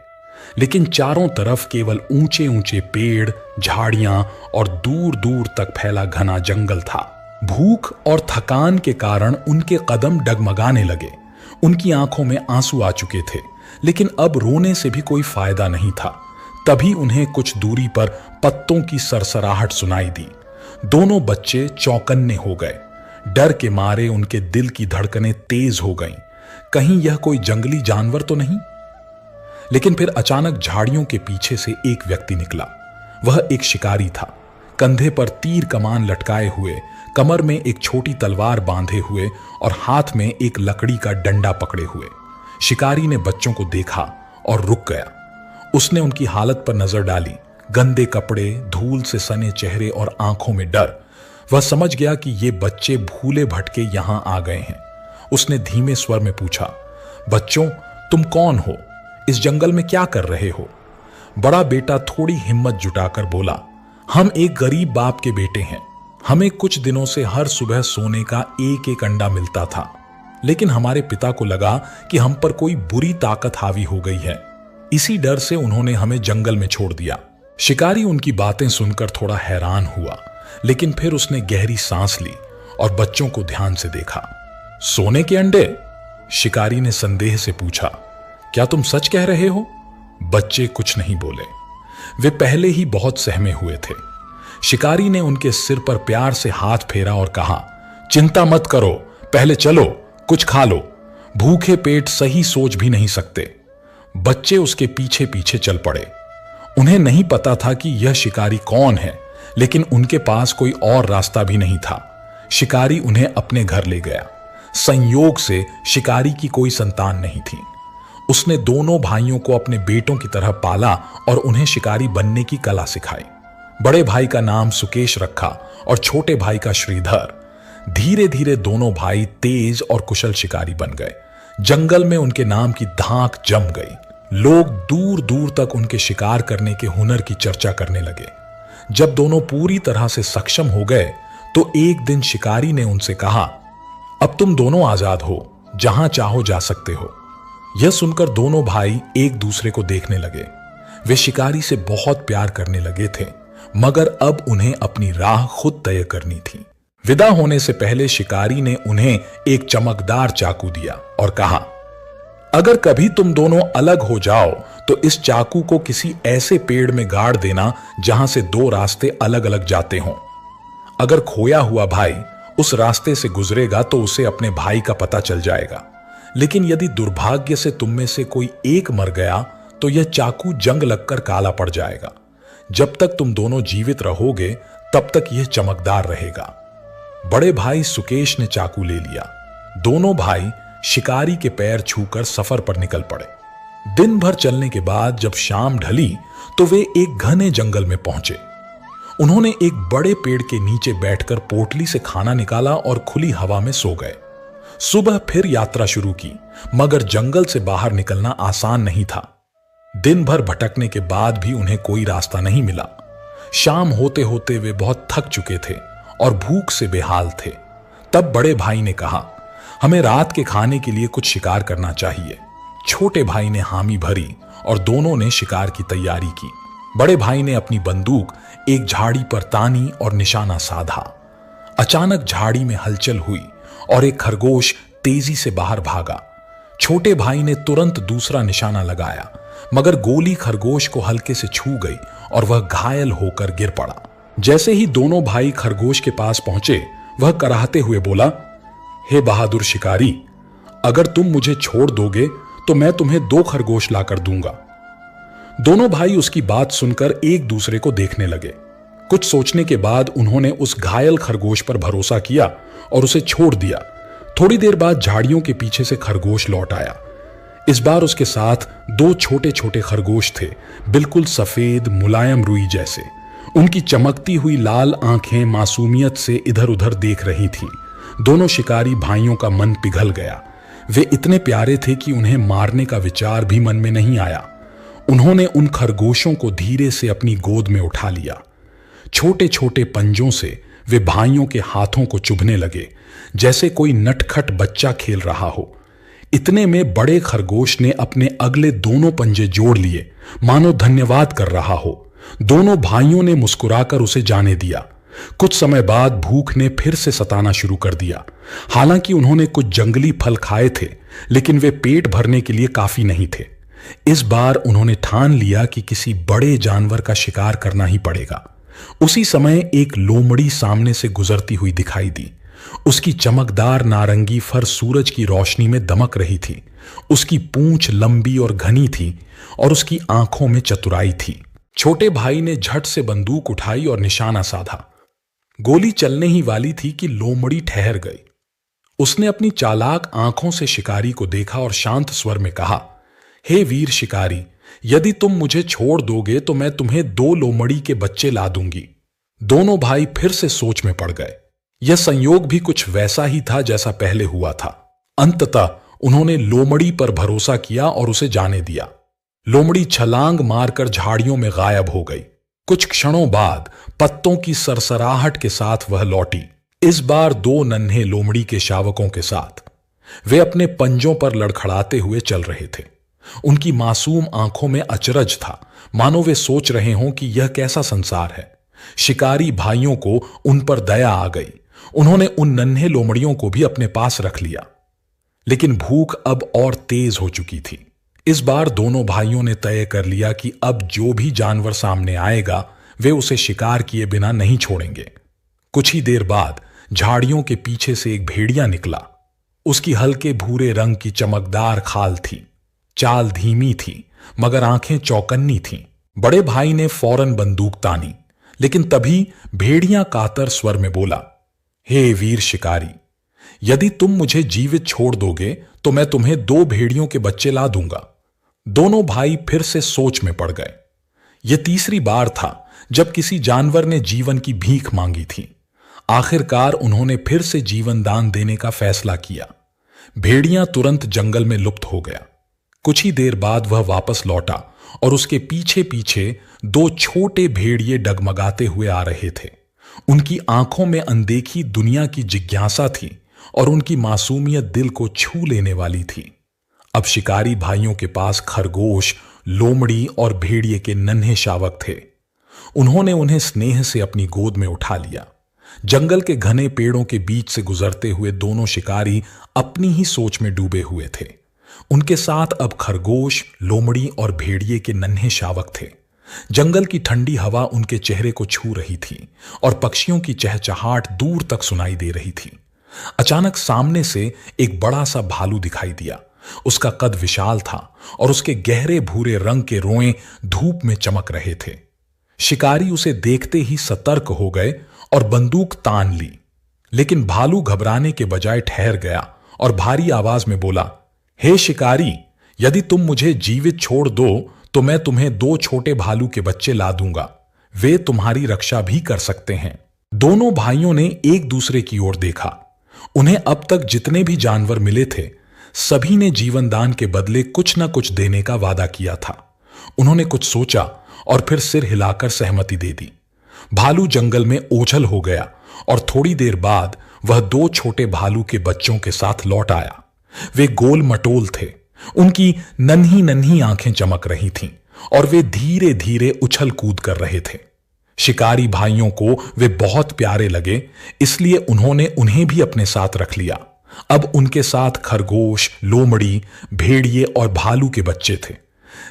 लेकिन चारों तरफ केवल ऊंचे ऊंचे पेड़, झाड़ियां और दूर दूर तक फैला घना जंगल था। भूख और थकान के कारण उनके कदम डगमगाने लगे। उनकी आंखों में आंसू आ चुके थे, लेकिन अब रोने से भी कोई फायदा नहीं था। तभी उन्हें कुछ दूरी पर पत्तों की सरसराहट सुनाई दी। दोनों बच्चे चौकन्ने हो गए। डर के मारे उनके दिल की धड़कनें तेज हो गईं। कहीं यह कोई जंगली जानवर तो नहीं? लेकिन फिर अचानक झाड़ियों के पीछे से एक व्यक्ति निकला। वह एक शिकारी था, कंधे पर तीर कमान लटकाए हुए, कमर में एक छोटी तलवार बांधे हुए और हाथ में एक लकड़ी का डंडा पकड़े हुए। शिकारी ने बच्चों को देखा और रुक गया। उसने उनकी हालत पर नजर डाली, गंदे कपड़े, धूल से सने चेहरे और आंखों में डर। वह समझ गया कि ये बच्चे भूले भटके यहां आ गए हैं। उसने धीमे स्वर में पूछा, बच्चों, तुम कौन हो? इस जंगल में क्या कर रहे हो? बड़ा बेटा थोड़ी हिम्मत जुटाकर बोला, हम एक गरीब बाप के बेटे हैं। हमें कुछ दिनों से हर सुबह सोने का एक एक अंडा मिलता था, लेकिन हमारे पिता को लगा कि हम पर कोई बुरी ताकत हावी हो गई है। इसी डर से उन्होंने हमें जंगल में छोड़ दिया। शिकारी उनकी बातें सुनकर थोड़ा हैरान हुआ, लेकिन फिर उसने गहरी सांस ली और बच्चों को ध्यान से देखा। सोने के अंडे? शिकारी ने संदेह से पूछा, क्या तुम सच कह रहे हो? बच्चे कुछ नहीं बोले। वे पहले ही बहुत सहमे हुए थे। शिकारी ने उनके सिर पर प्यार से हाथ फेरा और कहा, चिंता मत करो, पहले चलो कुछ खा लो। भूखे पेट सही सोच भी नहीं सकते। बच्चे उसके पीछे पीछे चल पड़े। उन्हें नहीं पता था कि यह शिकारी कौन है, लेकिन उनके पास कोई और रास्ता भी नहीं था। शिकारी उन्हें अपने घर ले गया। संयोग से शिकारी की कोई संतान नहीं थी। उसने दोनों भाइयों को अपने बेटों की तरह पाला और उन्हें शिकारी बनने की कला सिखाई। बड़े भाई का नाम सुकेश रखा और छोटे भाई का श्रीधर। धीरे धीरे दोनों भाई तेज और कुशल शिकारी बन गए। जंगल में उनके नाम की धाक जम गई। लोग दूर दूर तक उनके शिकार करने के हुनर की चर्चा करने लगे। जब दोनों पूरी तरह से सक्षम हो गए तो एक दिन शिकारी ने उनसे कहा, अब तुम दोनों आजाद हो, जहां चाहो जा सकते हो। यह सुनकर दोनों भाई एक दूसरे को देखने लगे। वे शिकारी से बहुत प्यार करने लगे थे, मगर अब उन्हें अपनी राह खुद तय करनी थी। विदा होने से पहले शिकारी ने उन्हें एक चमकदार चाकू दिया और कहा, अगर कभी तुम दोनों अलग हो जाओ तो इस चाकू को किसी ऐसे पेड़ में गाड़ देना जहां से दो रास्ते अलग अलग जाते हों। अगर खोया हुआ भाई उस रास्ते से गुजरेगा तो उसे अपने भाई का पता चल जाएगा, लेकिन यदि दुर्भाग्य से तुम में से कोई एक मर गया तो यह चाकू जंग लगकर काला पड़ जाएगा। जब तक तुम दोनों जीवित रहोगे तब तक यह चमकदार रहेगा। बड़े भाई सुकेश ने चाकू ले लिया। दोनों भाई शिकारी के पैर छूकर सफर पर निकल पड़े। दिन भर चलने के बाद जब शाम ढली तो वे एक घने जंगल में पहुंचे। उन्होंने एक बड़े पेड़ के नीचे बैठकर पोटली से खाना निकाला और खुली हवा में सो गए। सुबह फिर यात्रा शुरू की, मगर जंगल से बाहर निकलना आसान नहीं था। दिन भर भटकने के बाद भी उन्हें कोई रास्ता नहीं मिला। शाम होते होते वे बहुत थक चुके थे और भूख से बेहाल थे। तब बड़े भाई ने कहा, हमें रात के खाने के लिए कुछ शिकार करना चाहिए। छोटे भाई ने हामी भरी और दोनों ने शिकार की तैयारी की। बड़े भाई ने अपनी बंदूक एक झाड़ी पर तानी और निशाना साधा। अचानक झाड़ी में हलचल हुई और एक खरगोश तेजी से बाहर भागा। छोटे भाई ने तुरंत दूसरा निशाना लगाया, मगर गोली खरगोश को हल्के से छू गई और वह घायल होकर गिर पड़ा। जैसे ही दोनों भाई खरगोश के पास पहुंचे, वह कराहते हुए बोला, हे बहादुर शिकारी, अगर तुम मुझे छोड़ दोगे तो मैं तुम्हें 2 खरगोश लाकर दूंगा। दोनों भाई उसकी बात सुनकर एक दूसरे को देखने लगे। कुछ सोचने के बाद उन्होंने उस घायल खरगोश पर भरोसा किया और उसे छोड़ दिया। थोड़ी देर बाद झाड़ियों के पीछे से खरगोश लौट आया। इस बार उसके साथ 2 छोटे छोटे खरगोश थे, बिल्कुल सफेद मुलायम रुई जैसे। उनकी चमकती हुई लाल आंखें मासूमियत से इधर उधर देख रही थीं। दोनों शिकारी भाइयों का मन पिघल गया। वे इतने प्यारे थे कि उन्हें मारने का विचार भी मन में नहीं आया। उन्होंने उन खरगोशों को धीरे से अपनी गोद में उठा लिया। छोटे छोटे पंजों से वे भाइयों के हाथों को चुभने लगे, जैसे कोई नटखट बच्चा खेल रहा हो। इतने में बड़े खरगोश ने अपने अगले दोनों पंजे जोड़ लिए, मानो धन्यवाद कर रहा हो। दोनों भाइयों ने मुस्कुराकर उसे जाने दिया। कुछ समय बाद भूख ने फिर से सताना शुरू कर दिया। हालांकि उन्होंने कुछ जंगली फल खाए थे, लेकिन वे पेट भरने के लिए काफी नहीं थे। इस बार उन्होंने ठान लिया कि किसी बड़े जानवर का शिकार करना ही पड़ेगा। उसी समय एक लोमड़ी सामने से गुजरती हुई दिखाई दी। उसकी चमकदार नारंगी फर सूरज की रोशनी में दमक रही थी। उसकी पूंछ लंबी और घनी थी और उसकी आंखों में चतुराई थी। छोटे भाई ने झट से बंदूक उठाई और निशाना साधा। गोली चलने ही वाली थी कि लोमड़ी ठहर गई। उसने अपनी चालाक आंखों से शिकारी को देखा और शांत स्वर में कहा, हे वीर शिकारी, यदि तुम मुझे छोड़ दोगे तो मैं तुम्हें 2 लोमड़ी के बच्चे ला दूंगी। दोनों भाई फिर से सोच में पड़ गए। यह संयोग भी कुछ वैसा ही था जैसा पहले हुआ था। अंततः उन्होंने लोमड़ी पर भरोसा किया और उसे जाने दिया। लोमड़ी छलांग मारकर झाड़ियों में गायब हो गई। कुछ क्षणों बाद पत्तों की सरसराहट के साथ वह लौटी, इस बार 2 नन्हे लोमड़ी के शावकों के साथ। वे अपने पंजों पर लड़खड़ाते हुए चल रहे थे। उनकी मासूम आंखों में अचरज था, मानो वे सोच रहे हों कि यह कैसा संसार है। शिकारी भाइयों को उन पर दया आ गई। उन्होंने उन नन्हे लोमड़ियों को भी अपने पास रख लिया। लेकिन भूख अब और तेज हो चुकी थी। इस बार दोनों भाइयों ने तय कर लिया कि अब जो भी जानवर सामने आएगा वे उसे शिकार किए बिना नहीं छोड़ेंगे। कुछ ही देर बाद झाड़ियों के पीछे से एक भेड़िया निकला। उसकी हल्के भूरे रंग की चमकदार खाल थी। चाल धीमी थी, मगर आंखें चौकन्नी थीं। बड़े भाई ने फौरन बंदूक तानी, लेकिन तभी भेड़िया कातर स्वर में बोला, हे वीर शिकारी, यदि तुम मुझे जीवित छोड़ दोगे तो मैं तुम्हें 2 भेड़ियों के बच्चे ला दूंगा। दोनों भाई फिर से सोच में पड़ गए। यह तीसरी बार था जब किसी जानवर ने जीवन की भीख मांगी थी। आखिरकार उन्होंने फिर से जीवन दान देने का फैसला किया। भेड़िया तुरंत जंगल में लुप्त हो गया। कुछ ही देर बाद वह वापस लौटा और उसके पीछे पीछे 2 छोटे भेड़िए डगमगाते हुए आ रहे थे। उनकी आंखों में अनदेखी दुनिया की जिज्ञासा थी और उनकी मासूमियत दिल को छू लेने वाली थी। अब शिकारी भाइयों के पास खरगोश, लोमड़ी और भेड़िए के नन्हे शावक थे। उन्होंने उन्हें स्नेह से अपनी गोद में उठा लिया। जंगल के घने पेड़ों के बीच से गुजरते हुए दोनों शिकारी अपनी ही सोच में डूबे हुए थे। उनके साथ अब खरगोश, लोमड़ी और भेड़िए के नन्हे शावक थे। जंगल की ठंडी हवा उनके चेहरे को छू रही थी और पक्षियों की चहचहाट दूर तक सुनाई दे रही थी। अचानक सामने से एक बड़ा सा भालू दिखाई दिया। उसका कद विशाल था और उसके गहरे भूरे रंग के रोएं धूप में चमक रहे थे। शिकारी उसे देखते ही सतर्क हो गए और बंदूक तान ली, लेकिन भालू घबराने के बजाय ठहर गया और भारी आवाज में बोला, हे शिकारी, यदि तुम मुझे जीवित छोड़ दो तो मैं तुम्हें 2 छोटे भालू के बच्चे ला दूंगा। वे तुम्हारी रक्षा भी कर सकते हैं। दोनों भाइयों ने एक दूसरे की ओर देखा। उन्हें अब तक जितने भी जानवर मिले थे, सभी ने जीवन दान के बदले कुछ न कुछ देने का वादा किया था। उन्होंने कुछ सोचा और फिर सिर हिलाकर सहमति दे दी। भालू जंगल में ओझल हो गया और थोड़ी देर बाद वह 2 छोटे भालू के बच्चों के साथ लौट आया। वे गोल मटोल थे। उनकी नन्ही नन्ही आंखें चमक रही थीं और वे धीरे धीरे उछल कूद कर रहे थे। शिकारी भाइयों को वे बहुत प्यारे लगे, इसलिए उन्होंने उन्हें भी अपने साथ रख लिया। अब उनके साथ खरगोश, लोमड़ी, भेड़िए और भालू के बच्चे थे।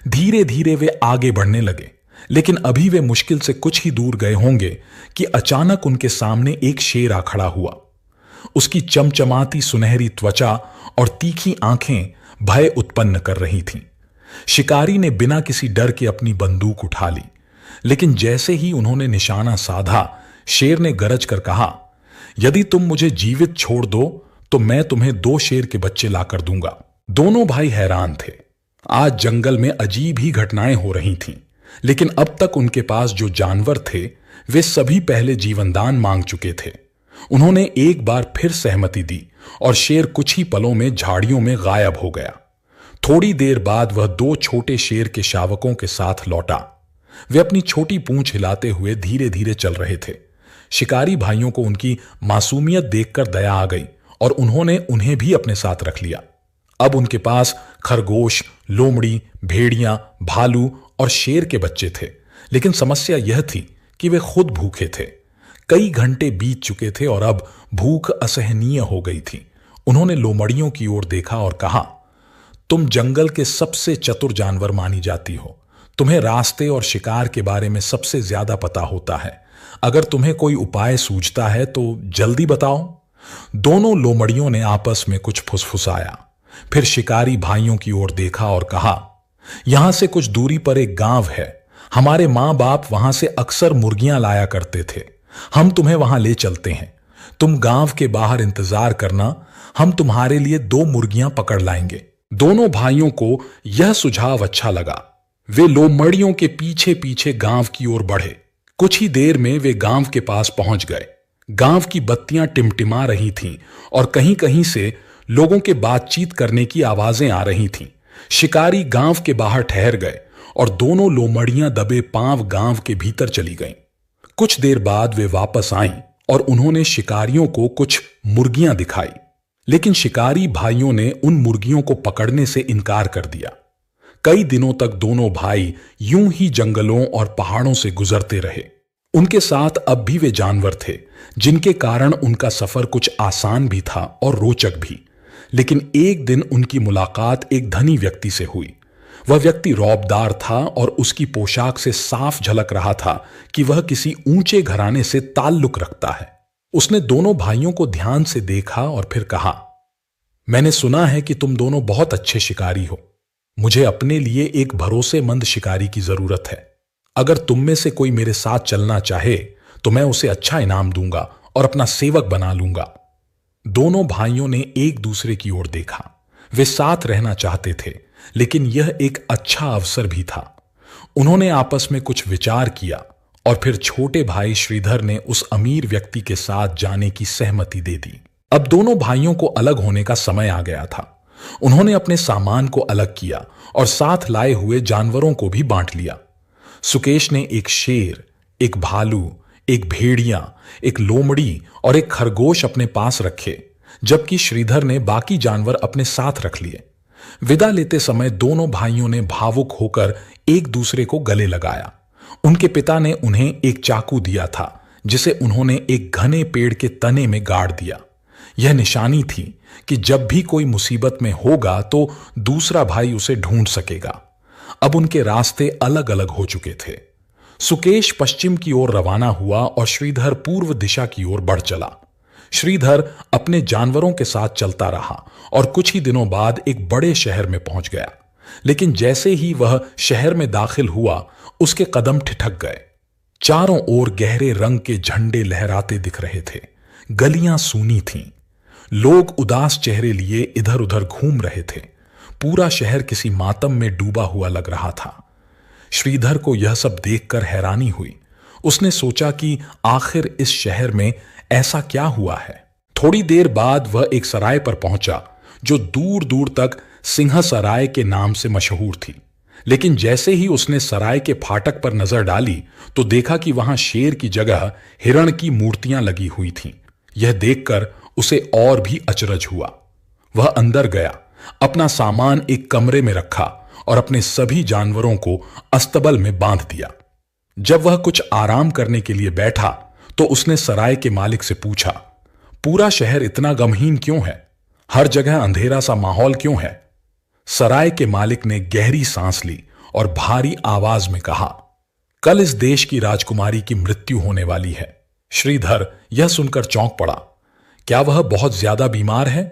धीरे धीरे वे आगे बढ़ने लगे, लेकिन अभी वे मुश्किल से कुछ ही दूर गए होंगे कि अचानक उनके सामने एक शेर आ खड़ा हुआ। उसकी चमचमाती सुनहरी त्वचा और तीखी आंखें भय उत्पन्न कर रही थीं। शिकारी ने बिना किसी डर के अपनी बंदूक उठा ली, लेकिन जैसे ही उन्होंने निशाना साधा, शेर ने गरज कर कहा, यदि तुम मुझे जीवित छोड़ दो तो मैं तुम्हें 2 शेर के बच्चे लाकर दूंगा। दोनों भाई हैरान थे। आज जंगल में अजीब ही घटनाएं हो रही थीं, लेकिन अब तक उनके पास जो जानवर थे वे सभी पहले जीवनदान मांग चुके थे। उन्होंने एक बार फिर सहमति दी और शेर कुछ ही पलों में झाड़ियों में गायब हो गया। थोड़ी देर बाद वह 2 छोटे शेर के शावकों के साथ लौटा। वे अपनी छोटी पूंछ हिलाते हुए धीरे धीरे चल रहे थे। शिकारी भाइयों को उनकी मासूमियत देखकर दया आ गई और उन्होंने उन्हें भी अपने साथ रख लिया। अब उनके पास खरगोश, लोमड़ी, भेड़ियां, भालू और शेर के बच्चे थे, लेकिन समस्या यह थी कि वे खुद भूखे थे। कई घंटे बीत चुके थे और अब भूख असहनीय हो गई थी। उन्होंने लोमड़ियों की ओर देखा और कहा, तुम जंगल के सबसे चतुर जानवर मानी जाती हो। तुम्हें रास्ते और शिकार के बारे में सबसे ज्यादा पता होता है। अगर तुम्हें कोई उपाय सूझता है तो जल्दी बताओ। दोनों लोमड़ियों ने आपस में कुछ फुसफुसाया, फिर शिकारी भाइयों की ओर देखा और कहा, यहां से कुछ दूरी पर एक गांव है। हमारे मां बाप वहां से अक्सर मुर्गियां लाया करते थे। हम तुम्हें वहां ले चलते हैं। तुम गांव के बाहर इंतजार करना, हम तुम्हारे लिए 2 मुर्गियां पकड़ लाएंगे। दोनों भाइयों को यह सुझाव अच्छा लगा। वे लोमड़ियों के पीछे पीछे गांव की ओर बढ़े। कुछ ही देर में वे गांव के पास पहुंच गए। गांव की बत्तियां टिमटिमा रही थीं और कहीं कहीं से लोगों के बातचीत करने की आवाजें आ रही थीं। शिकारी गांव के बाहर ठहर गए और दोनों लोमड़ियां दबे पांव गांव के भीतर चली गईं। कुछ देर बाद वे वापस आईं और उन्होंने शिकारियों को कुछ मुर्गियां दिखाई, लेकिन शिकारी भाइयों ने उन मुर्गियों को पकड़ने से इनकार कर दिया। कई दिनों तक दोनों भाई यूं ही जंगलों और पहाड़ों से गुजरते रहे। उनके साथ अब भी वे जानवर थे, जिनके कारण उनका सफर कुछ आसान भी था और रोचक भी। लेकिन एक दिन उनकी मुलाकात एक धनी व्यक्ति से हुई। वह व्यक्ति रौबदार था और उसकी पोशाक से साफ झलक रहा था कि वह किसी ऊंचे घराने से ताल्लुक रखता है। उसने दोनों भाइयों को ध्यान से देखा और फिर कहा, मैंने सुना है कि तुम दोनों बहुत अच्छे शिकारी हो। मुझे अपने लिए एक भरोसेमंद शिकारी की जरूरत है। अगर तुम में से कोई मेरे साथ चलना चाहे तो मैं उसे अच्छा इनाम दूंगा और अपना सेवक बना लूंगा। दोनों भाइयों ने एक दूसरे की ओर देखा। वे साथ रहना चाहते थे, लेकिन यह एक अच्छा अवसर भी था। उन्होंने आपस में कुछ विचार किया और फिर छोटे भाई श्रीधर ने उस अमीर व्यक्ति के साथ जाने की सहमति दे दी। अब दोनों भाइयों को अलग होने का समय आ गया था। उन्होंने अपने सामान को अलग किया और साथ लाए हुए जानवरों को भी बांट लिया। सुकेश ने एक शेर, एक भालू, एक भेड़िया, एक लोमड़ी और एक खरगोश अपने पास रखे, जबकि श्रीधर ने बाकी जानवर अपने साथ रख लिए। विदा लेते समय दोनों भाइयों ने भावुक होकर एक दूसरे को गले लगाया। उनके पिता ने उन्हें एक चाकू दिया था, जिसे उन्होंने एक घने पेड़ के तने में गाड़ दिया। यह निशानी थी कि जब भी कोई मुसीबत में होगा तो दूसरा भाई उसे ढूंढ सकेगा। अब उनके रास्ते अलग अलग हो चुके थे। सुकेश पश्चिम की ओर रवाना हुआ और श्रीधर पूर्व दिशा की ओर बढ़ चला। श्रीधर अपने जानवरों के साथ चलता रहा और कुछ ही दिनों बाद एक बड़े शहर में पहुंच गया। लेकिन जैसे ही वह शहर में दाखिल हुआ, उसके कदम ठिठक गए। चारों ओर गहरे रंग के झंडे लहराते दिख रहे थे। गलियां सूनी थीं। लोग उदास चेहरे लिए इधर उधर घूम रहे थे। पूरा शहर किसी मातम में डूबा हुआ लग रहा था। श्रीधर को यह सब देखकर हैरानी हुई। उसने सोचा कि आखिर इस शहर में ऐसा क्या हुआ है। थोड़ी देर बाद वह एक सराय पर पहुंचा जो दूर दूर तक सिंह सराय के नाम से मशहूर थी। लेकिन जैसे ही उसने सराय के फाटक पर नजर डाली तो देखा कि वहां शेर की जगह हिरण की मूर्तियां लगी हुई थीं। यह देखकर उसे और भी अचरज हुआ। वह अंदर गया, अपना सामान एक कमरे में रखा और अपने सभी जानवरों को अस्तबल में बांध दिया। जब वह कुछ आराम करने के लिए बैठा तो उसने सराय के मालिक से पूछा, पूरा शहर इतना गमहीन क्यों है? हर जगह अंधेरा सा माहौल क्यों है? सराय के मालिक ने गहरी सांस ली और भारी आवाज में कहा, कल इस देश की राजकुमारी की मृत्यु होने वाली है। श्रीधर यह सुनकर चौंक पड़ा। क्या वह बहुत ज्यादा बीमार है?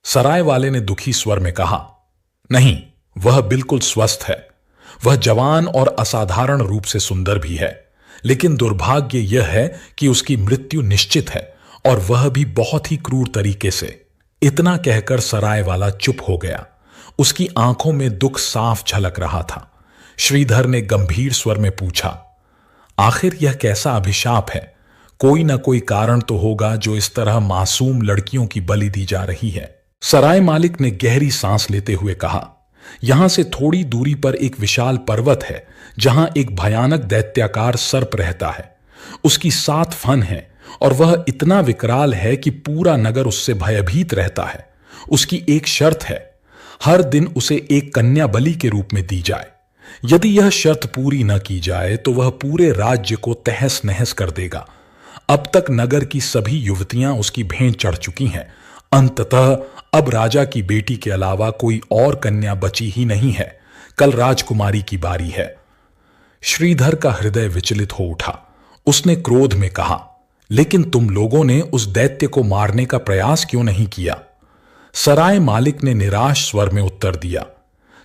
सराय वाले ने दुखी स्वर में कहा, नहीं, वह बिल्कुल स्वस्थ है। वह जवान और असाधारण रूप से सुंदर भी है, लेकिन दुर्भाग्य यह है कि उसकी मृत्यु निश्चित है, और वह भी बहुत ही क्रूर तरीके से। इतना कहकर सराय वाला चुप हो गया। उसकी आंखों में दुख साफ झलक रहा था। श्रीधर ने गंभीर स्वर में पूछा, आखिर यह कैसा अभिशाप है? कोई ना कोई कारण तो होगा जो इस तरह मासूम लड़कियों की बलि दी जा रही है। सराय मालिक ने गहरी सांस लेते हुए कहा, यहां से थोड़ी दूरी पर एक विशाल पर्वत है जहां एक भयानक दैत्याकार सर्प रहता है। उसकी 7 फन है और वह इतना विकराल है कि पूरा नगर उससे भयभीत रहता है। उसकी एक शर्त है, हर दिन उसे एक कन्या बलि के रूप में दी जाए। यदि यह शर्त पूरी न की जाए तो वह पूरे राज्य को तहस नहस कर देगा। अब तक नगर की सभी युवतियां उसकी भेंट चढ़ चुकी हैं। अंततः अब राजा की बेटी के अलावा कोई और कन्या बची ही नहीं है। कल राजकुमारी की बारी है। श्रीधर का हृदय विचलित हो उठा। उसने क्रोध में कहा, लेकिन तुम लोगों ने उस दैत्य को मारने का प्रयास क्यों नहीं किया? सराय मालिक ने निराश स्वर में उत्तर दिया,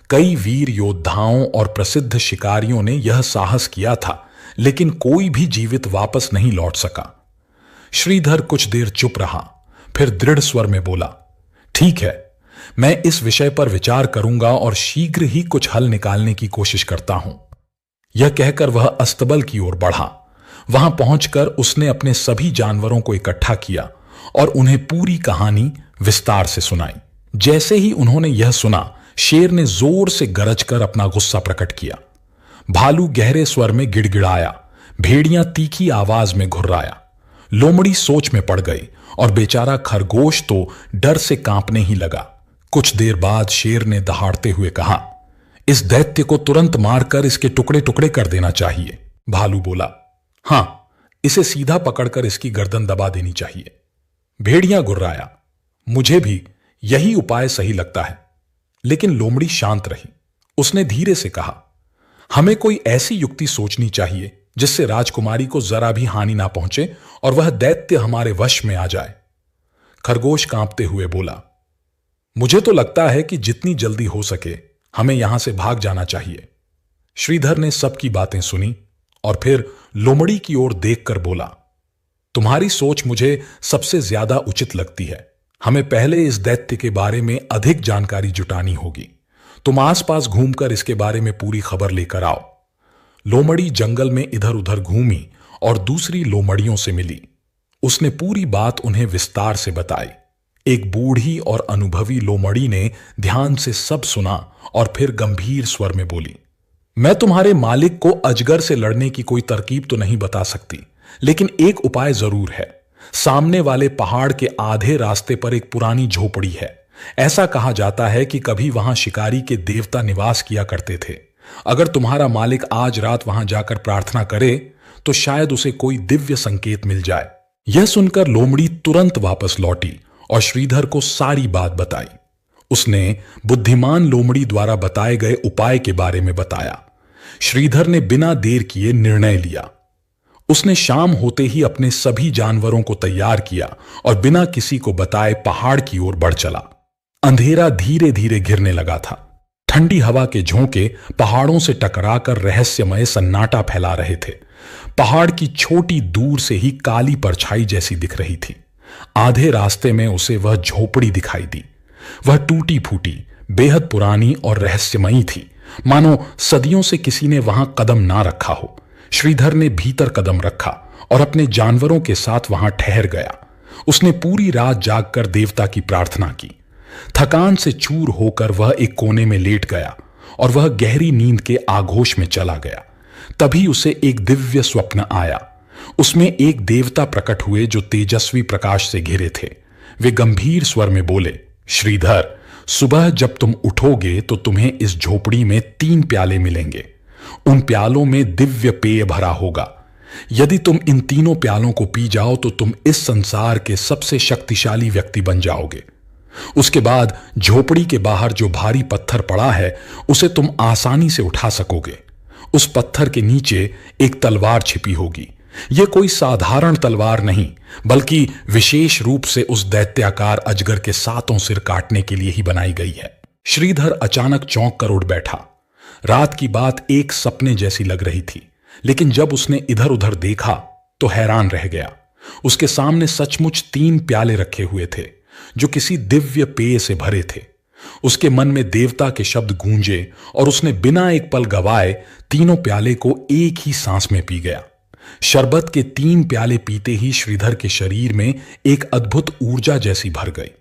कई वीर योद्धाओं और प्रसिद्ध शिकारियों ने यह साहस किया था, लेकिन कोई भी जीवित वापस नहीं लौट सका। श्रीधर कुछ देर चुप रहा, फिर दृढ़ स्वर में बोला, ठीक है, मैं इस विषय पर विचार करूंगा और शीघ्र ही कुछ हल निकालने की कोशिश करता हूं। यह कहकर वह अस्तबल की ओर बढ़ा। वहां पहुंचकर उसने अपने सभी जानवरों को इकट्ठा किया और उन्हें पूरी कहानी विस्तार से सुनाई। जैसे ही उन्होंने यह सुना, शेर ने जोर से गरजकर अपना गुस्सा प्रकट किया। भालू गहरे स्वर में गिड़गिड़ाया। भेड़ियां तीखी आवाज में घुर्राया। लोमड़ी सोच में पड़ गई और बेचारा खरगोश तो डर से कांपने ही लगा। कुछ देर बाद शेर ने दहाड़ते हुए कहा, इस दैत्य को तुरंत मारकर इसके टुकड़े टुकड़े कर देना चाहिए। भालू बोला, हां, इसे सीधा पकड़कर इसकी गर्दन दबा देनी चाहिए। भेड़ियां गुर्राया, मुझे भी यही उपाय सही लगता है। लेकिन लोमड़ी शांत रही। उसने धीरे से कहा, हमें कोई ऐसी युक्ति सोचनी चाहिए जिससे राजकुमारी को जरा भी हानि ना पहुंचे और वह दैत्य हमारे वश में आ जाए। खरगोश कांपते हुए बोला, मुझे तो लगता है कि जितनी जल्दी हो सके हमें यहां से भाग जाना चाहिए। श्रीधर ने सबकी बातें सुनी और फिर लोमड़ी की ओर देखकर बोला, तुम्हारी सोच मुझे सबसे ज्यादा उचित लगती है। हमें पहले इस दैत्य के बारे में अधिक जानकारी जुटानी होगी। तुम आसपास घूमकर इसके बारे में पूरी खबर लेकर आओ। लोमड़ी जंगल में इधर उधर घूमी और दूसरी लोमड़ियों से मिली। उसने पूरी बात उन्हें विस्तार से बताई। एक बूढ़ी और अनुभवी लोमड़ी ने ध्यान से सब सुना और फिर गंभीर स्वर में बोली, मैं तुम्हारे मालिक को अजगर से लड़ने की कोई तरकीब तो नहीं बता सकती, लेकिन एक उपाय जरूर है। सामने वाले पहाड़ के आधे रास्ते पर एक पुरानी झोपड़ी है। ऐसा कहा जाता है कि कभी वहां शिकारी के देवता निवास किया करते थे। अगर तुम्हारा मालिक आज रात वहां जाकर प्रार्थना करे तो शायद उसे कोई दिव्य संकेत मिल जाए। यह सुनकर लोमड़ी तुरंत वापस लौटी और श्रीधर को सारी बात बताई। उसने बुद्धिमान लोमड़ी द्वारा बताए गए उपाय के बारे में बताया। श्रीधर ने बिना देर किए निर्णय लिया। उसने शाम होते ही अपने सभी जानवरों को तैयार किया और बिना किसी को बताए पहाड़ की ओर बढ़ चला। अंधेरा धीरे धीरे घिरने लगा था। ठंडी हवा के झोंके पहाड़ों से टकराकर रहस्यमय सन्नाटा फैला रहे थे। पहाड़ की छोटी दूर से ही काली परछाई जैसी दिख रही थी। आधे रास्ते में उसे वह झोपड़ी दिखाई दी। वह टूटी फूटी, बेहद पुरानी और रहस्यमयी थी, मानो सदियों से किसी ने वहां कदम ना रखा हो। श्रीधर ने भीतर कदम रखा और अपने जानवरों के साथ वहां ठहर गया। उसने पूरी रात जागकर देवता की प्रार्थना की। थकान से चूर होकर वह एक कोने में लेट गया और वह गहरी नींद के आघोष में चला गया। तभी उसे एक दिव्य स्वप्न आया। उसमें एक देवता प्रकट हुए जो तेजस्वी प्रकाश से घिरे थे। वे गंभीर स्वर में बोले, श्रीधर, सुबह जब तुम उठोगे तो तुम्हें इस झोपड़ी में 3 प्याले मिलेंगे। उन प्यालों में दिव्य पेय भरा होगा। यदि तुम इन तीनों प्यालों को पी जाओ तो तुम इस संसार के सबसे शक्तिशाली व्यक्ति बन जाओगे। उसके बाद झोपड़ी के बाहर जो भारी पत्थर पड़ा है उसे तुम आसानी से उठा सकोगे। उस पत्थर के नीचे एक तलवार छिपी होगी। यह कोई साधारण तलवार नहीं, बल्कि विशेष रूप से उस दैत्याकार अजगर के 7 सिर काटने के लिए ही बनाई गई है। श्रीधर अचानक चौंक कर उठ बैठा। रात की बात एक सपने जैसी लग रही थी, लेकिन जब उसने इधर उधर देखा तो हैरान रह गया। उसके सामने सचमुच 3 प्याले रखे हुए थे जो किसी दिव्य पेय से भरे थे। उसके मन में देवता के शब्द गूंजे और उसने बिना एक पल गवाए तीनों प्याले को एक ही सांस में पी गया। शरबत के 3 प्याले पीते ही श्रीधर के शरीर में एक अद्भुत ऊर्जा जैसी भर गई।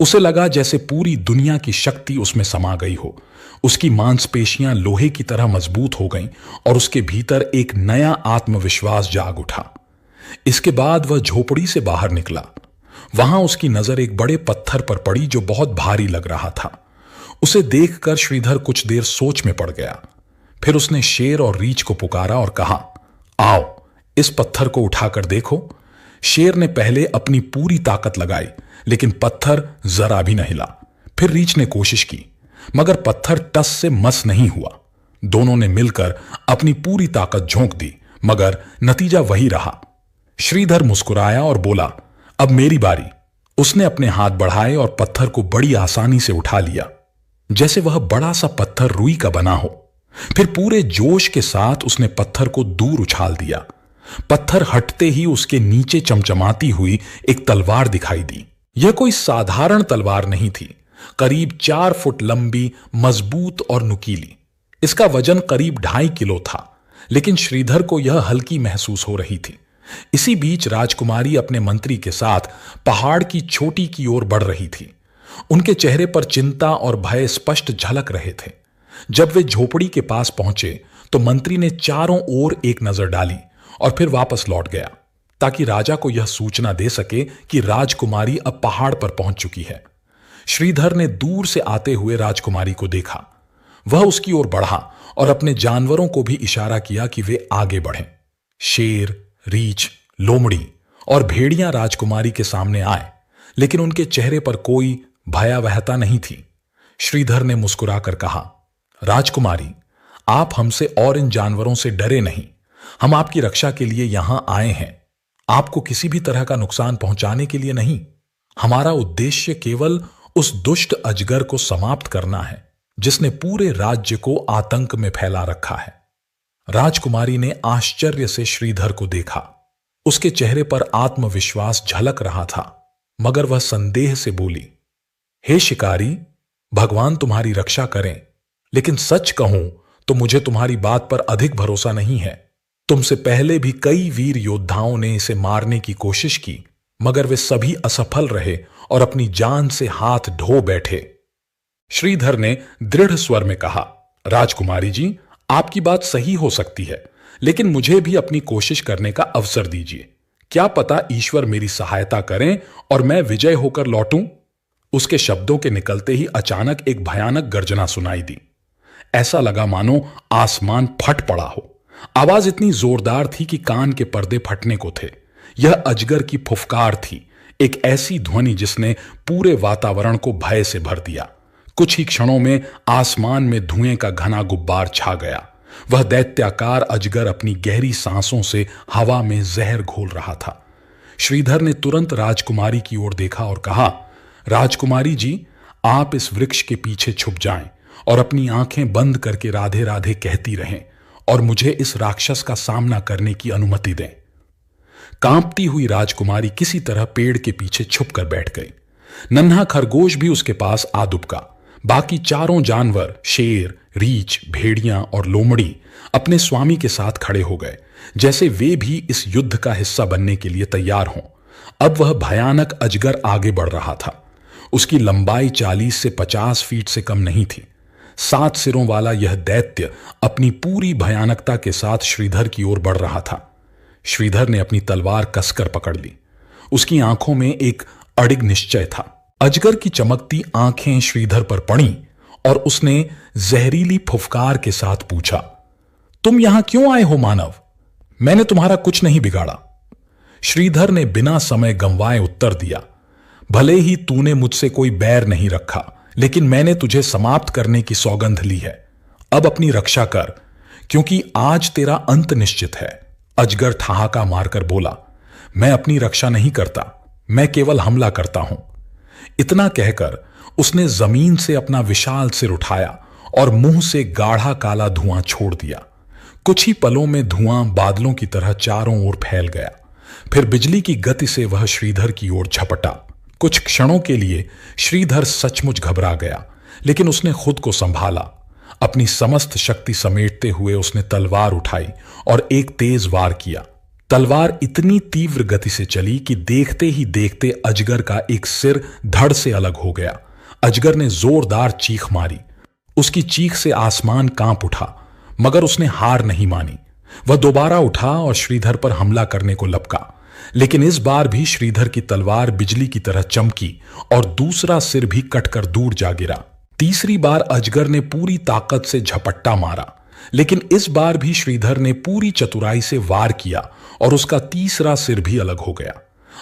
उसे लगा जैसे पूरी दुनिया की शक्ति उसमें समा गई हो। उसकी मांसपेशियां लोहे की तरह मजबूत हो गईं और उसके भीतर एक नया आत्मविश्वास जाग उठा। इसके बाद वह झोपड़ी से बाहर निकला। वहां उसकी नजर एक बड़े पत्थर पर पड़ी जो बहुत भारी लग रहा था। उसे देखकर श्रीधर कुछ देर सोच में पड़ गया। फिर उसने शेर और रीछ को पुकारा और कहा, आओ इस पत्थर को उठाकर देखो। शेर ने पहले अपनी पूरी ताकत लगाई, लेकिन पत्थर जरा भी न हिला। फिर रीछ ने कोशिश की, मगर पत्थर टस से मस नहीं हुआ। दोनों ने मिलकर अपनी पूरी ताकत झोंक दी, मगर नतीजा वही रहा। श्रीधर मुस्कुराया और बोला, अब मेरी बारी। उसने अपने हाथ बढ़ाए और पत्थर को बड़ी आसानी से उठा लिया, जैसे वह बड़ा सा पत्थर रुई का बना हो। फिर पूरे जोश के साथ उसने पत्थर को दूर उछाल दिया। पत्थर हटते ही उसके नीचे चमचमाती हुई एक तलवार दिखाई दी। यह कोई साधारण तलवार नहीं थी, करीब 4 फुट लंबी, मजबूत और नुकीली। इसका वजन करीब 2.5 किलो था, लेकिन श्रीधर को यह हल्की महसूस हो रही थी। इसी बीच राजकुमारी अपने मंत्री के साथ पहाड़ की चोटी की ओर बढ़ रही थी। उनके चेहरे पर चिंता और भय स्पष्ट झलक रहे थे। जब वे झोपड़ी के पास पहुंचे तो मंत्री ने चारों ओर एक नजर डाली और फिर वापस लौट गया, ताकि राजा को यह सूचना दे सके कि राजकुमारी अब पहाड़ पर पहुंच चुकी है। श्रीधर ने दूर से आते हुए राजकुमारी को देखा। वह उसकी ओर बढ़ा और अपने जानवरों को भी इशारा किया कि वे आगे बढ़ें। शेर, रीछ, लोमड़ी और भेड़ियां राजकुमारी के सामने आए, लेकिन उनके चेहरे पर कोई भयावहता नहीं थी। श्रीधर ने मुस्कुराकर कहा, राजकुमारी, आप हमसे और इन जानवरों से डरे नहीं। हम आपकी रक्षा के लिए यहां आए हैं, आपको किसी भी तरह का नुकसान पहुंचाने के लिए नहीं। हमारा उद्देश्य केवल उस दुष्ट अजगर को समाप्त करना है जिसने पूरे राज्य को आतंक में फैला रखा है। राजकुमारी ने आश्चर्य से श्रीधर को देखा। उसके चेहरे पर आत्मविश्वास झलक रहा था, मगर वह संदेह से बोली, हे शिकारी, भगवान तुम्हारी रक्षा करें, लेकिन सच कहूं तो मुझे तुम्हारी बात पर अधिक भरोसा नहीं है। तुमसे पहले भी कई वीर योद्धाओं ने इसे मारने की कोशिश की, मगर वे सभी असफल रहे और अपनी जान से हाथ धो बैठे। श्रीधर ने दृढ़ स्वर में कहा, राजकुमारी जी, आपकी बात सही हो सकती है, लेकिन मुझे भी अपनी कोशिश करने का अवसर दीजिए। क्या पता ईश्वर मेरी सहायता करें और मैं विजय होकर लौटूं। उसके शब्दों के निकलते ही अचानक एक भयानक गर्जना सुनाई दी। ऐसा लगा मानो आसमान फट पड़ा हो। आवाज इतनी जोरदार थी कि कान के पर्दे फटने को थे। यह अजगर की फुफकार थी, एक ऐसी ध्वनि जिसने पूरे वातावरण को भय से भर दिया। कुछ ही क्षणों में आसमान में धुएं का घना गुब्बार छा गया। वह दैत्याकार अजगर अपनी गहरी सांसों से हवा में जहर घोल रहा था। श्रीधर ने तुरंत राजकुमारी की ओर देखा और कहा, राजकुमारी जी, आप इस वृक्ष के पीछे छुप जाएं और अपनी आंखें बंद करके राधे राधे कहती रहें और मुझे इस राक्षस का सामना करने की अनुमति दें। कांपती हुई राजकुमारी किसी तरह पेड़ के पीछे छुप कर बैठ गई। नन्हा खरगोश भी उसके पास आ दुबका। बाकी चारों जानवर, शेर, रीछ, भेड़ियां और लोमड़ी अपने स्वामी के साथ खड़े हो गए, जैसे वे भी इस युद्ध का हिस्सा बनने के लिए तैयार हों। अब वह भयानक अजगर आगे बढ़ रहा था। उसकी लंबाई 40 से 50 फीट से कम नहीं थी। 7 सिरों वाला यह दैत्य अपनी पूरी भयानकता के साथ श्रीधर की ओर बढ़ रहा था। श्रीधर ने अपनी तलवार कसकर पकड़ ली। उसकी आंखों में एक अडिग निश्चय था। अजगर की चमकती आंखें श्रीधर पर पड़ी और उसने जहरीली फुफकार के साथ पूछा, तुम यहां क्यों आए हो मानव? मैंने तुम्हारा कुछ नहीं बिगाड़ा। श्रीधर ने बिना समय गंवाए उत्तर दिया, भले ही तूने मुझसे कोई बैर नहीं रखा, लेकिन मैंने तुझे समाप्त करने की सौगंध ली है। अब अपनी रक्षा कर, क्योंकि आज तेरा अंत निश्चित है। अजगर ठहाका मारकर बोला, मैं अपनी रक्षा नहीं करता, मैं केवल हमला करता हूं। इतना कहकर उसने जमीन से अपना विशाल सिर उठाया और मुंह से गाढ़ा काला धुआं छोड़ दिया। कुछ ही पलों में धुआं बादलों की तरह चारों ओर फैल गया। फिर बिजली की गति से वह श्रीधर की ओर झपटा। कुछ क्षणों के लिए श्रीधर सचमुच घबरा गया, लेकिन उसने खुद को संभाला। अपनी समस्त शक्ति समेटते हुए उसने तलवार उठाई और एक तेज वार किया। तलवार इतनी तीव्र गति से चली कि देखते ही देखते अजगर का एक सिर धड़ से अलग हो गया। अजगर ने जोरदार चीख मारी। उसकी चीख से आसमान कांप उठा, मगर उसने हार नहीं मानी। वह दोबारा उठा और श्रीधर पर हमला करने को लपका, लेकिन इस बार भी श्रीधर की तलवार बिजली की तरह चमकी और दूसरा सिर भी कटकर दूर जा गिरा। तीसरी बार अजगर ने पूरी ताकत से झपट्टा मारा, लेकिन इस बार भी श्रीधर ने पूरी चतुराई से वार किया और उसका तीसरा सिर भी अलग हो गया।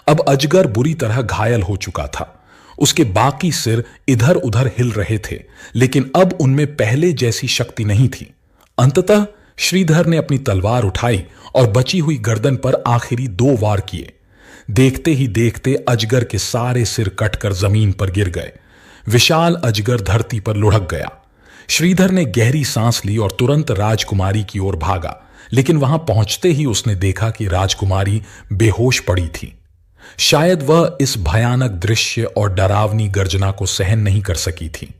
अब अजगर बुरी तरह घायल हो चुका था। उसके बाकी सिर इधर उधर हिल रहे थे, लेकिन अब उनमें पहले जैसी शक्ति नहीं थी। अंततः श्रीधर ने अपनी तलवार उठाई और बची हुई गर्दन पर आखिरी 2 वार किए। देखते ही देखते अजगर के सारे सिर कटकर जमीन पर गिर गए। विशाल अजगर धरती पर लुढ़क गया। श्रीधर ने गहरी सांस ली और तुरंत राजकुमारी की ओर भागा, लेकिन वहां पहुंचते ही उसने देखा कि राजकुमारी बेहोश पड़ी थी। शायद वह इस भयानक दृश्य और डरावनी गर्जना को सहन नहीं कर सकी थी।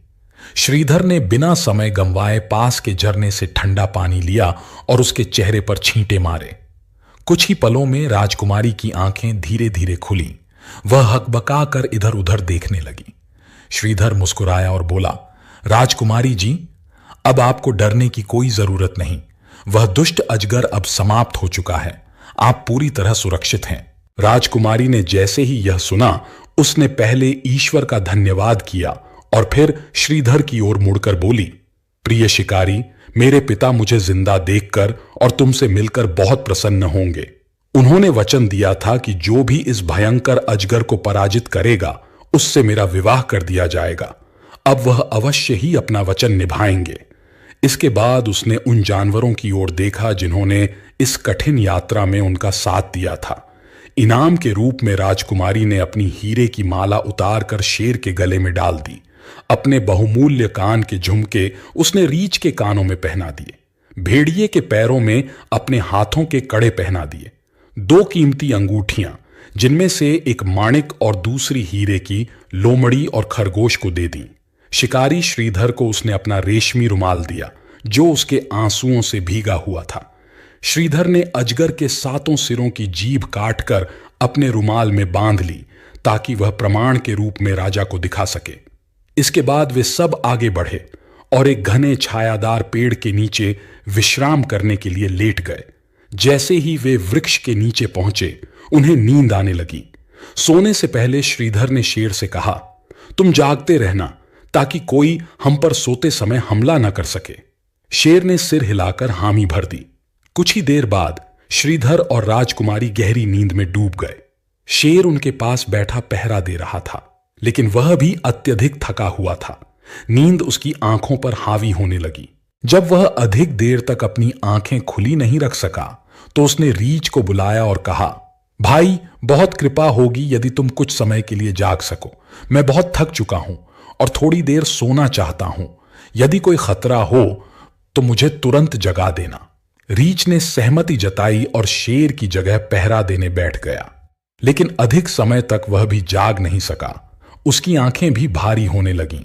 श्रीधर ने बिना समय गंवाए पास के झरने से ठंडा पानी लिया और उसके चेहरे पर छींटे मारे। कुछ ही पलों में राजकुमारी की आंखें धीरे धीरे खुली। वह हकबका कर इधर उधर देखने लगी। श्रीधर मुस्कुराया और बोला, राजकुमारी जी, अब आपको डरने की कोई जरूरत नहीं। वह दुष्ट अजगर अब समाप्त हो चुका है। आप पूरी तरह सुरक्षित हैं। राजकुमारी ने जैसे ही यह सुना, उसने पहले ईश्वर का धन्यवाद किया और फिर श्रीधर की ओर मुड़कर बोली, प्रिय शिकारी, मेरे पिता मुझे जिंदा देखकर और तुमसे मिलकर बहुत प्रसन्न होंगे। उन्होंने वचन दिया था कि जो भी इस भयंकर अजगर को पराजित करेगा, उससे मेरा विवाह कर दिया जाएगा। अब वह अवश्य ही अपना वचन निभाएंगे। इसके बाद उसने उन जानवरों की ओर देखा जिन्होंने इस कठिन यात्रा में उनका साथ दिया था। इनाम के रूप में राजकुमारी ने अपनी हीरे की माला उतारकर शेर के गले में डाल दी। अपने बहुमूल्य कान के झुमके उसने रीछ के कानों में पहना दिए। भेड़िए के पैरों में अपने हाथों के कड़े पहना दिए। 2 कीमती अंगूठियां, जिनमें से एक माणिक और दूसरी हीरे की, लोमड़ी और खरगोश को दे दी। शिकारी श्रीधर को उसने अपना रेशमी रुमाल दिया, जो उसके आंसुओं से भीगा हुआ था। श्रीधर ने अजगर के 7 सिरों की जीभ काटकर अपने रुमाल में बांध ली, ताकि वह प्रमाण के रूप में राजा को दिखा सके। इसके बाद वे सब आगे बढ़े और एक घने छायादार पेड़ के नीचे विश्राम करने के लिए लेट गए। जैसे ही वे वृक्ष के नीचे पहुंचे, उन्हें नींद आने लगी। सोने से पहले श्रीधर ने शेर से कहा, तुम जागते रहना, ताकि कोई हम पर सोते समय हमला न कर सके। शेर ने सिर हिलाकर हामी भर दी। कुछ ही देर बाद श्रीधर और राजकुमारी गहरी नींद में डूब गए। शेर उनके पास बैठा पहरा दे रहा था, लेकिन वह भी अत्यधिक थका हुआ था। नींद उसकी आंखों पर हावी होने लगी। जब वह अधिक देर तक अपनी आंखें खुली नहीं रख सका, तो उसने रीछ को बुलाया और कहा, भाई, बहुत कृपा होगी यदि तुम कुछ समय के लिए जाग सको। मैं बहुत थक चुका हूं और थोड़ी देर सोना चाहता हूं। यदि कोई खतरा हो तो मुझे तुरंत जगा देना। रीछ ने सहमति जताई और शेर की जगह पहरा देने बैठ गया, लेकिन अधिक समय तक वह भी जाग नहीं सका। उसकी आंखें भी भारी होने लगीं।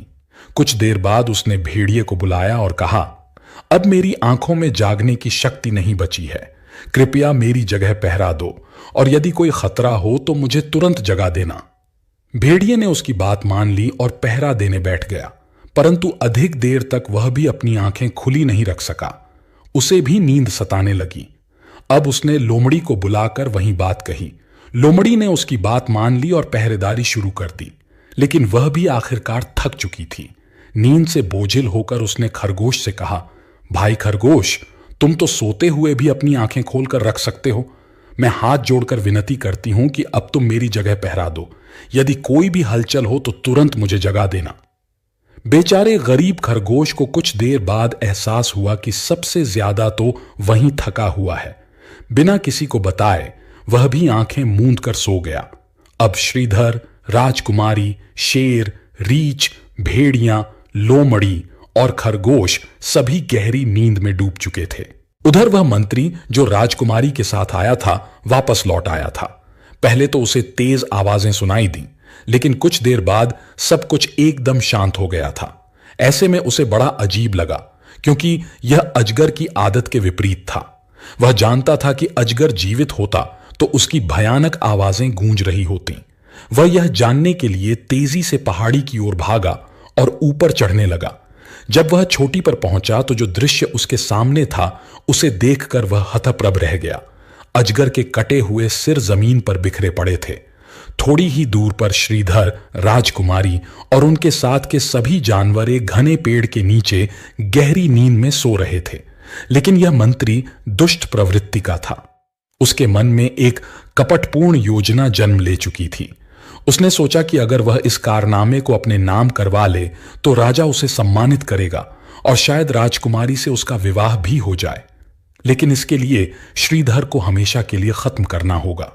कुछ देर बाद उसने भेड़िए को बुलाया और कहा, अब मेरी आंखों में जागने की शक्ति नहीं बची है। कृपया मेरी जगह पहरा दो और यदि कोई खतरा हो तो मुझे तुरंत जगा देना। भेड़िए ने उसकी बात मान ली और पहरा देने बैठ गया, परंतु अधिक देर तक वह भी अपनी आंखें खुली नहीं रख सका। उसे भी नींद सताने लगी। अब उसने लोमड़ी को बुलाकर वही बात कही। लोमड़ी ने उसकी बात मान ली और पहरेदारी शुरू कर दी, लेकिन वह भी आखिरकार थक चुकी थी। नींद से बोझिल होकर उसने खरगोश से कहा, भाई खरगोश, तुम तो सोते हुए भी अपनी आंखें खोलकर रख सकते हो। मैं हाथ जोड़कर विनती करती हूं कि अब तुम मेरी जगह पहरा दो। यदि कोई भी हलचल हो तो तुरंत मुझे जगा देना। बेचारे गरीब खरगोश को कुछ देर बाद एहसास हुआ कि सबसे ज्यादा तो वहीं थका हुआ है। बिना किसी को बताए वह भी आंखें मूंद कर सो गया। अब श्रीधर, राजकुमारी, शेर, रीछ, भेड़ियां, लोमड़ी और खरगोश सभी गहरी नींद में डूब चुके थे। उधर वह मंत्री जो राजकुमारी के साथ आया था वापस लौट आया था। पहले तो उसे तेज आवाजें सुनाई दी, लेकिन कुछ देर बाद सब कुछ एकदम शांत हो गया था। ऐसे में उसे बड़ा अजीब लगा, क्योंकि यह अजगर की आदत के विपरीत था। वह जानता था कि अजगर जीवित होता तो उसकी भयानक आवाजें गूंज रही होती। वह यह जानने के लिए तेजी से पहाड़ी की ओर भागा और ऊपर चढ़ने लगा। जब वह चोटी पर पहुंचा तो जो दृश्य उसके सामने था उसे देखकर वह हतप्रभ रह गया। अजगर के कटे हुए सिर जमीन पर बिखरे पड़े थे। थोड़ी ही दूर पर श्रीधर, राजकुमारी और उनके साथ के सभी जानवर एक घने पेड़ के नीचे गहरी नींद में सो रहे थे। लेकिन यह मंत्री दुष्ट प्रवृत्ति का था। उसके मन में एक कपटपूर्ण योजना जन्म ले चुकी थी। उसने सोचा कि अगर वह इस कारनामे को अपने नाम करवा ले तो राजा उसे सम्मानित करेगा और शायद राजकुमारी से उसका विवाह भी हो जाए। लेकिन इसके लिए श्रीधर को हमेशा के लिए खत्म करना होगा।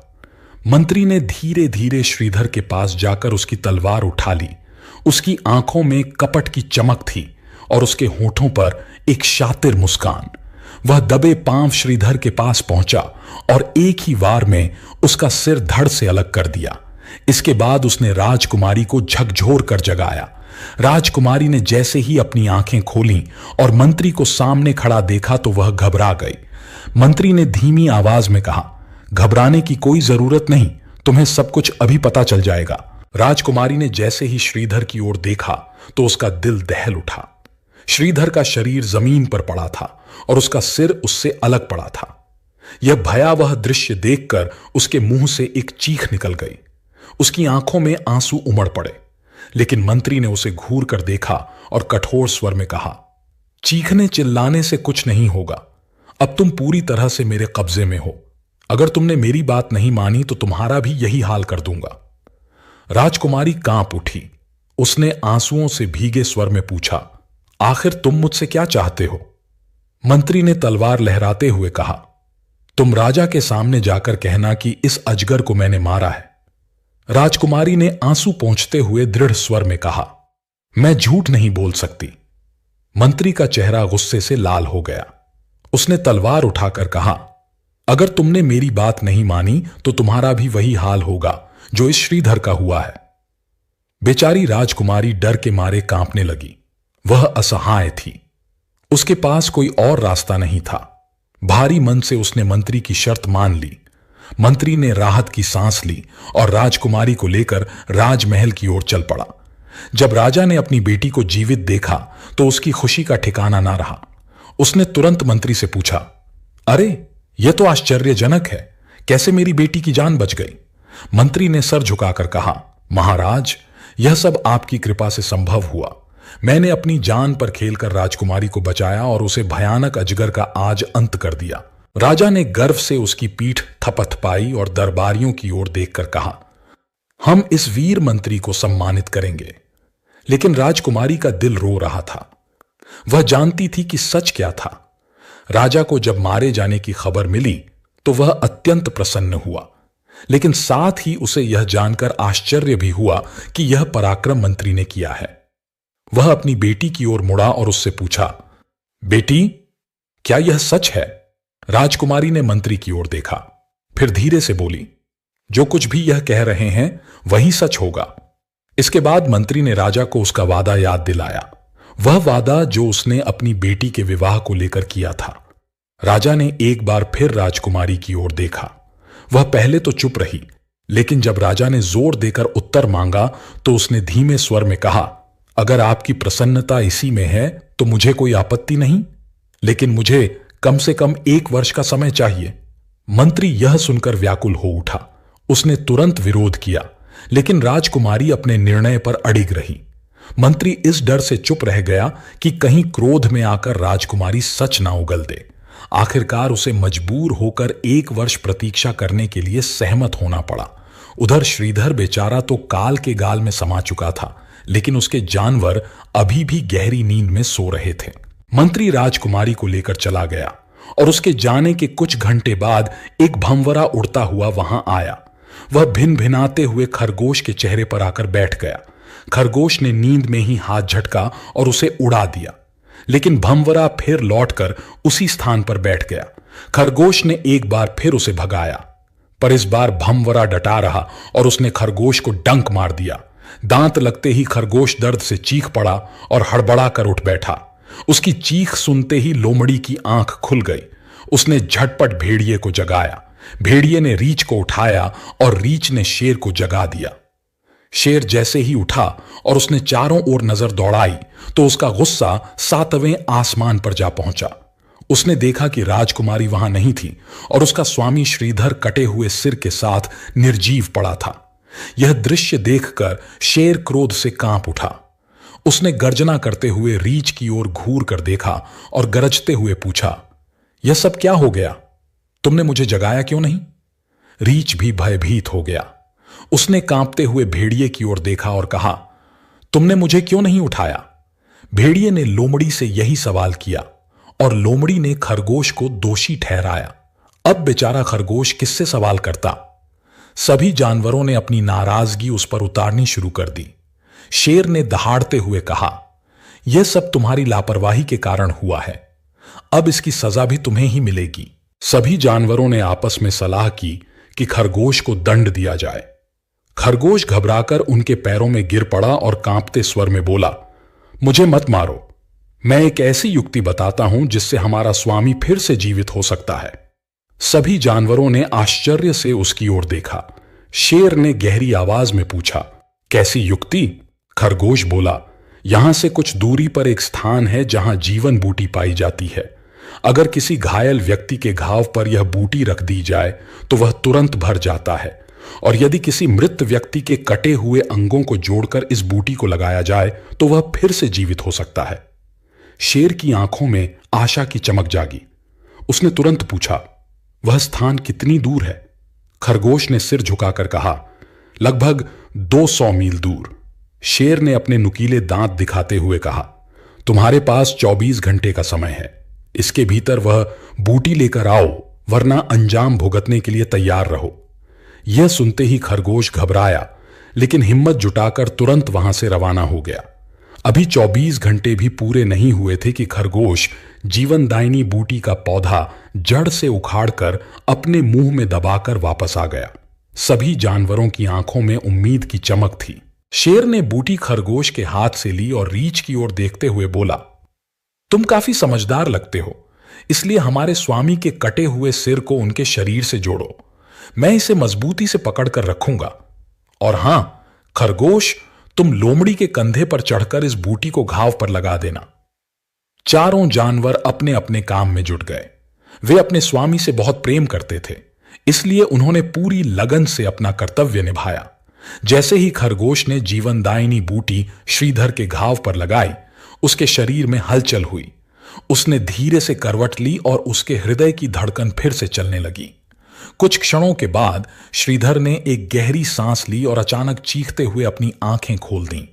मंत्री ने धीरे धीरे श्रीधर के पास जाकर उसकी तलवार उठा ली। उसकी आंखों में कपट की चमक थी और उसके होठों पर एक शातिर मुस्कान। वह दबे पांव श्रीधर के पास पहुंचा और एक ही वार में उसका सिर धड़ से अलग कर दिया। इसके बाद उसने राजकुमारी को झकझोर कर जगाया। राजकुमारी ने जैसे ही अपनी आंखें खोलीं और मंत्री को सामने खड़ा देखा तो वह घबरा गई। मंत्री ने धीमी आवाज में कहा, घबराने की कोई जरूरत नहीं, तुम्हें सब कुछ अभी पता चल जाएगा। राजकुमारी ने जैसे ही श्रीधर की ओर देखा तो उसका दिल दहल उठा। श्रीधर का शरीर जमीन पर पड़ा था और उसका सिर उससे अलग पड़ा था। यह भयावह दृश्य देखकर उसके मुंह से एक चीख निकल गई। उसकी आंखों में आंसू उमड़ पड़े। लेकिन मंत्री ने उसे घूर कर देखा और कठोर स्वर में कहा, चीखने चिल्लाने से कुछ नहीं होगा। अब तुम पूरी तरह से मेरे कब्जे में हो। अगर तुमने मेरी बात नहीं मानी तो तुम्हारा भी यही हाल कर दूंगा। राजकुमारी कांप उठी। उसने आंसुओं से भीगे स्वर में पूछा, आखिर तुम मुझसे क्या चाहते हो? मंत्री ने तलवार लहराते हुए कहा, तुम राजा के सामने जाकर कहना कि इस अजगर को मैंने मारा है। राजकुमारी ने आंसू पोंछते हुए दृढ़ स्वर में कहा, मैं झूठ नहीं बोल सकती। मंत्री का चेहरा गुस्से से लाल हो गया। उसने तलवार उठाकर कहा, अगर तुमने मेरी बात नहीं मानी तो तुम्हारा भी वही हाल होगा जो इस श्रीधर का हुआ है। बेचारी राजकुमारी डर के मारे कांपने लगी। वह असहाय थी। उसके पास कोई और रास्ता नहीं था। भारी मन से उसने मंत्री की शर्त मान ली। मंत्री ने राहत की सांस ली और राजकुमारी को लेकर राजमहल की ओर चल पड़ा। जब राजा ने अपनी बेटी को जीवित देखा तो उसकी खुशी का ठिकाना ना रहा। उसने तुरंत मंत्री से पूछा, अरे यह तो आश्चर्यजनक है, कैसे मेरी बेटी की जान बच गई? मंत्री ने सर झुकाकर कहा, महाराज, यह सब आपकी कृपा से संभव हुआ। मैंने अपनी जान पर खेलकर राजकुमारी को बचाया और उसे भयानक अजगर का आज अंत कर दिया। राजा ने गर्व से उसकी पीठ थपथपाई और दरबारियों की ओर देखकर कहा, हम इस वीर मंत्री को सम्मानित करेंगे। लेकिन राजकुमारी का दिल रो रहा था। वह जानती थी कि सच क्या था। राजा को जब मारे जाने की खबर मिली तो वह अत्यंत प्रसन्न हुआ, लेकिन साथ ही उसे यह जानकर आश्चर्य भी हुआ कि यह पराक्रम मंत्री ने किया है। वह अपनी बेटी की ओर मुड़ा और उससे पूछा, बेटी, क्या यह सच है? राजकुमारी ने मंत्री की ओर देखा, फिर धीरे से बोली, जो कुछ भी यह कह रहे हैं वही सच होगा। इसके बाद मंत्री ने राजा को उसका वादा याद दिलाया, वह वादा जो उसने अपनी बेटी के विवाह को लेकर किया था। राजा ने एक बार फिर राजकुमारी की ओर देखा। वह पहले तो चुप रही, लेकिन जब राजा ने जोर देकर उत्तर मांगा तो उसने धीमे स्वर में कहा, अगर आपकी प्रसन्नता इसी में है तो मुझे कोई आपत्ति नहीं, लेकिन मुझे कम से कम 1 वर्ष का समय चाहिए। मंत्री यह सुनकर व्याकुल हो उठा। उसने तुरंत विरोध किया, लेकिन राजकुमारी अपने निर्णय पर अडिग रही। मंत्री इस डर से चुप रह गया कि कहीं क्रोध में आकर राजकुमारी सच ना उगल दे। आखिरकार उसे मजबूर होकर 1 वर्ष प्रतीक्षा करने के लिए सहमत होना पड़ा। उधर श्रीधर बेचारा तो काल के गाल में समा चुका था, लेकिन उसके जानवर अभी भी गहरी नींद में सो रहे थे। मंत्री राजकुमारी को लेकर चला गया और उसके जाने के कुछ घंटे बाद एक भंवरा उड़ता हुआ वहां आया। वह भिन भिनाते हुए खरगोश के चेहरे पर आकर बैठ गया। खरगोश ने नींद में ही हाथ झटका और उसे उड़ा दिया, लेकिन भंवरा फिर लौटकर उसी स्थान पर बैठ गया। खरगोश ने एक बार फिर उसे भगाया, पर इस बार भंवरा डटा रहा और उसने खरगोश को डंक मार दिया। दांत लगते ही खरगोश दर्द से चीख पड़ा और हड़बड़ा कर उठ बैठा। उसकी चीख सुनते ही लोमड़ी की आंख खुल गई। उसने झटपट भेड़िए को जगाया। भेड़िए ने रीछ को उठाया और रीछ ने शेर को जगा दिया। शेर जैसे ही उठा और उसने चारों ओर नजर दौड़ाई तो उसका गुस्सा 7वें आसमान पर जा पहुंचा। उसने देखा कि राजकुमारी वहां नहीं थी और उसका स्वामी श्रीधर कटे हुए सिर के साथ निर्जीव पड़ा था। यह दृश्य देखकर शेर क्रोध से कांप उठा। उसने गर्जना करते हुए रीछ की ओर घूर कर देखा और गरजते हुए पूछा, यह सब क्या हो गया? तुमने मुझे जगाया क्यों नहीं? रीछ भी भयभीत हो गया। उसने कांपते हुए भेड़िए की ओर देखा और कहा, तुमने मुझे क्यों नहीं उठाया? भेड़िए ने लोमड़ी से यही सवाल किया और लोमड़ी ने खरगोश को दोषी ठहराया। अब बेचारा खरगोश किससे सवाल करता? सभी जानवरों ने अपनी नाराजगी उस पर उतारनी शुरू कर दी। शेर ने दहाड़ते हुए कहा, यह सब तुम्हारी लापरवाही के कारण हुआ है। अब इसकी सजा भी तुम्हें ही मिलेगी। सभी जानवरों ने आपस में सलाह की कि खरगोश को दंड दिया जाए। खरगोश घबराकर उनके पैरों में गिर पड़ा और कांपते स्वर में बोला, मुझे मत मारो। मैं एक ऐसी युक्ति बताता हूं जिससे हमारा स्वामी फिर से जीवित हो सकता है। सभी जानवरों ने आश्चर्य से उसकी ओर देखा। शेर ने गहरी आवाज में पूछा, कैसी युक्ति? खरगोश बोला, यहां से कुछ दूरी पर एक स्थान है जहां जीवन बूटी पाई जाती है। अगर किसी घायल व्यक्ति के घाव पर यह बूटी रख दी जाए तो वह तुरंत भर जाता है, और यदि किसी मृत व्यक्ति के कटे हुए अंगों को जोड़कर इस बूटी को लगाया जाए तो वह फिर से जीवित हो सकता है। शेर की आंखों में आशा की चमक जागी। उसने तुरंत पूछा, वह स्थान कितनी दूर है? खरगोश ने सिर झुकाकर कहा, लगभग 200 मील दूर। शेर ने अपने नुकीले दांत दिखाते हुए कहा, तुम्हारे पास 24 घंटे का समय है। इसके भीतर वह बूटी लेकर आओ, वरना अंजाम भुगतने के लिए तैयार रहो। यह सुनते ही खरगोश घबराया, लेकिन हिम्मत जुटाकर तुरंत वहां से रवाना हो गया। अभी 24 घंटे भी पूरे नहीं हुए थे कि खरगोश जीवनदायिनी बूटी का पौधा जड़ से उखाड़कर अपने मुंह में दबाकर वापस आ गया। सभी जानवरों की आंखों में उम्मीद की चमक थी। शेर ने बूटी खरगोश के हाथ से ली और रीछ की ओर देखते हुए बोला, तुम काफी समझदार लगते हो, इसलिए हमारे स्वामी के कटे हुए सिर को उनके शरीर से जोड़ो। मैं इसे मजबूती से पकड़कर रखूंगा। और हां खरगोश, तुम लोमड़ी के कंधे पर चढ़कर इस बूटी को घाव पर लगा देना। चारों जानवर अपने अपने काम में जुट गए। वे अपने स्वामी से बहुत प्रेम करते थे, इसलिए उन्होंने पूरी लगन से अपना कर्तव्य निभाया। जैसे ही खरगोश ने जीवनदायिनी बूटी श्रीधर के घाव पर लगाई, उसके शरीर में हलचल हुई। उसने धीरे से करवट ली और उसके हृदय की धड़कन फिर से चलने लगी। कुछ क्षणों के बाद श्रीधर ने एक गहरी सांस ली और अचानक चीखते हुए अपनी आंखें खोल दीं।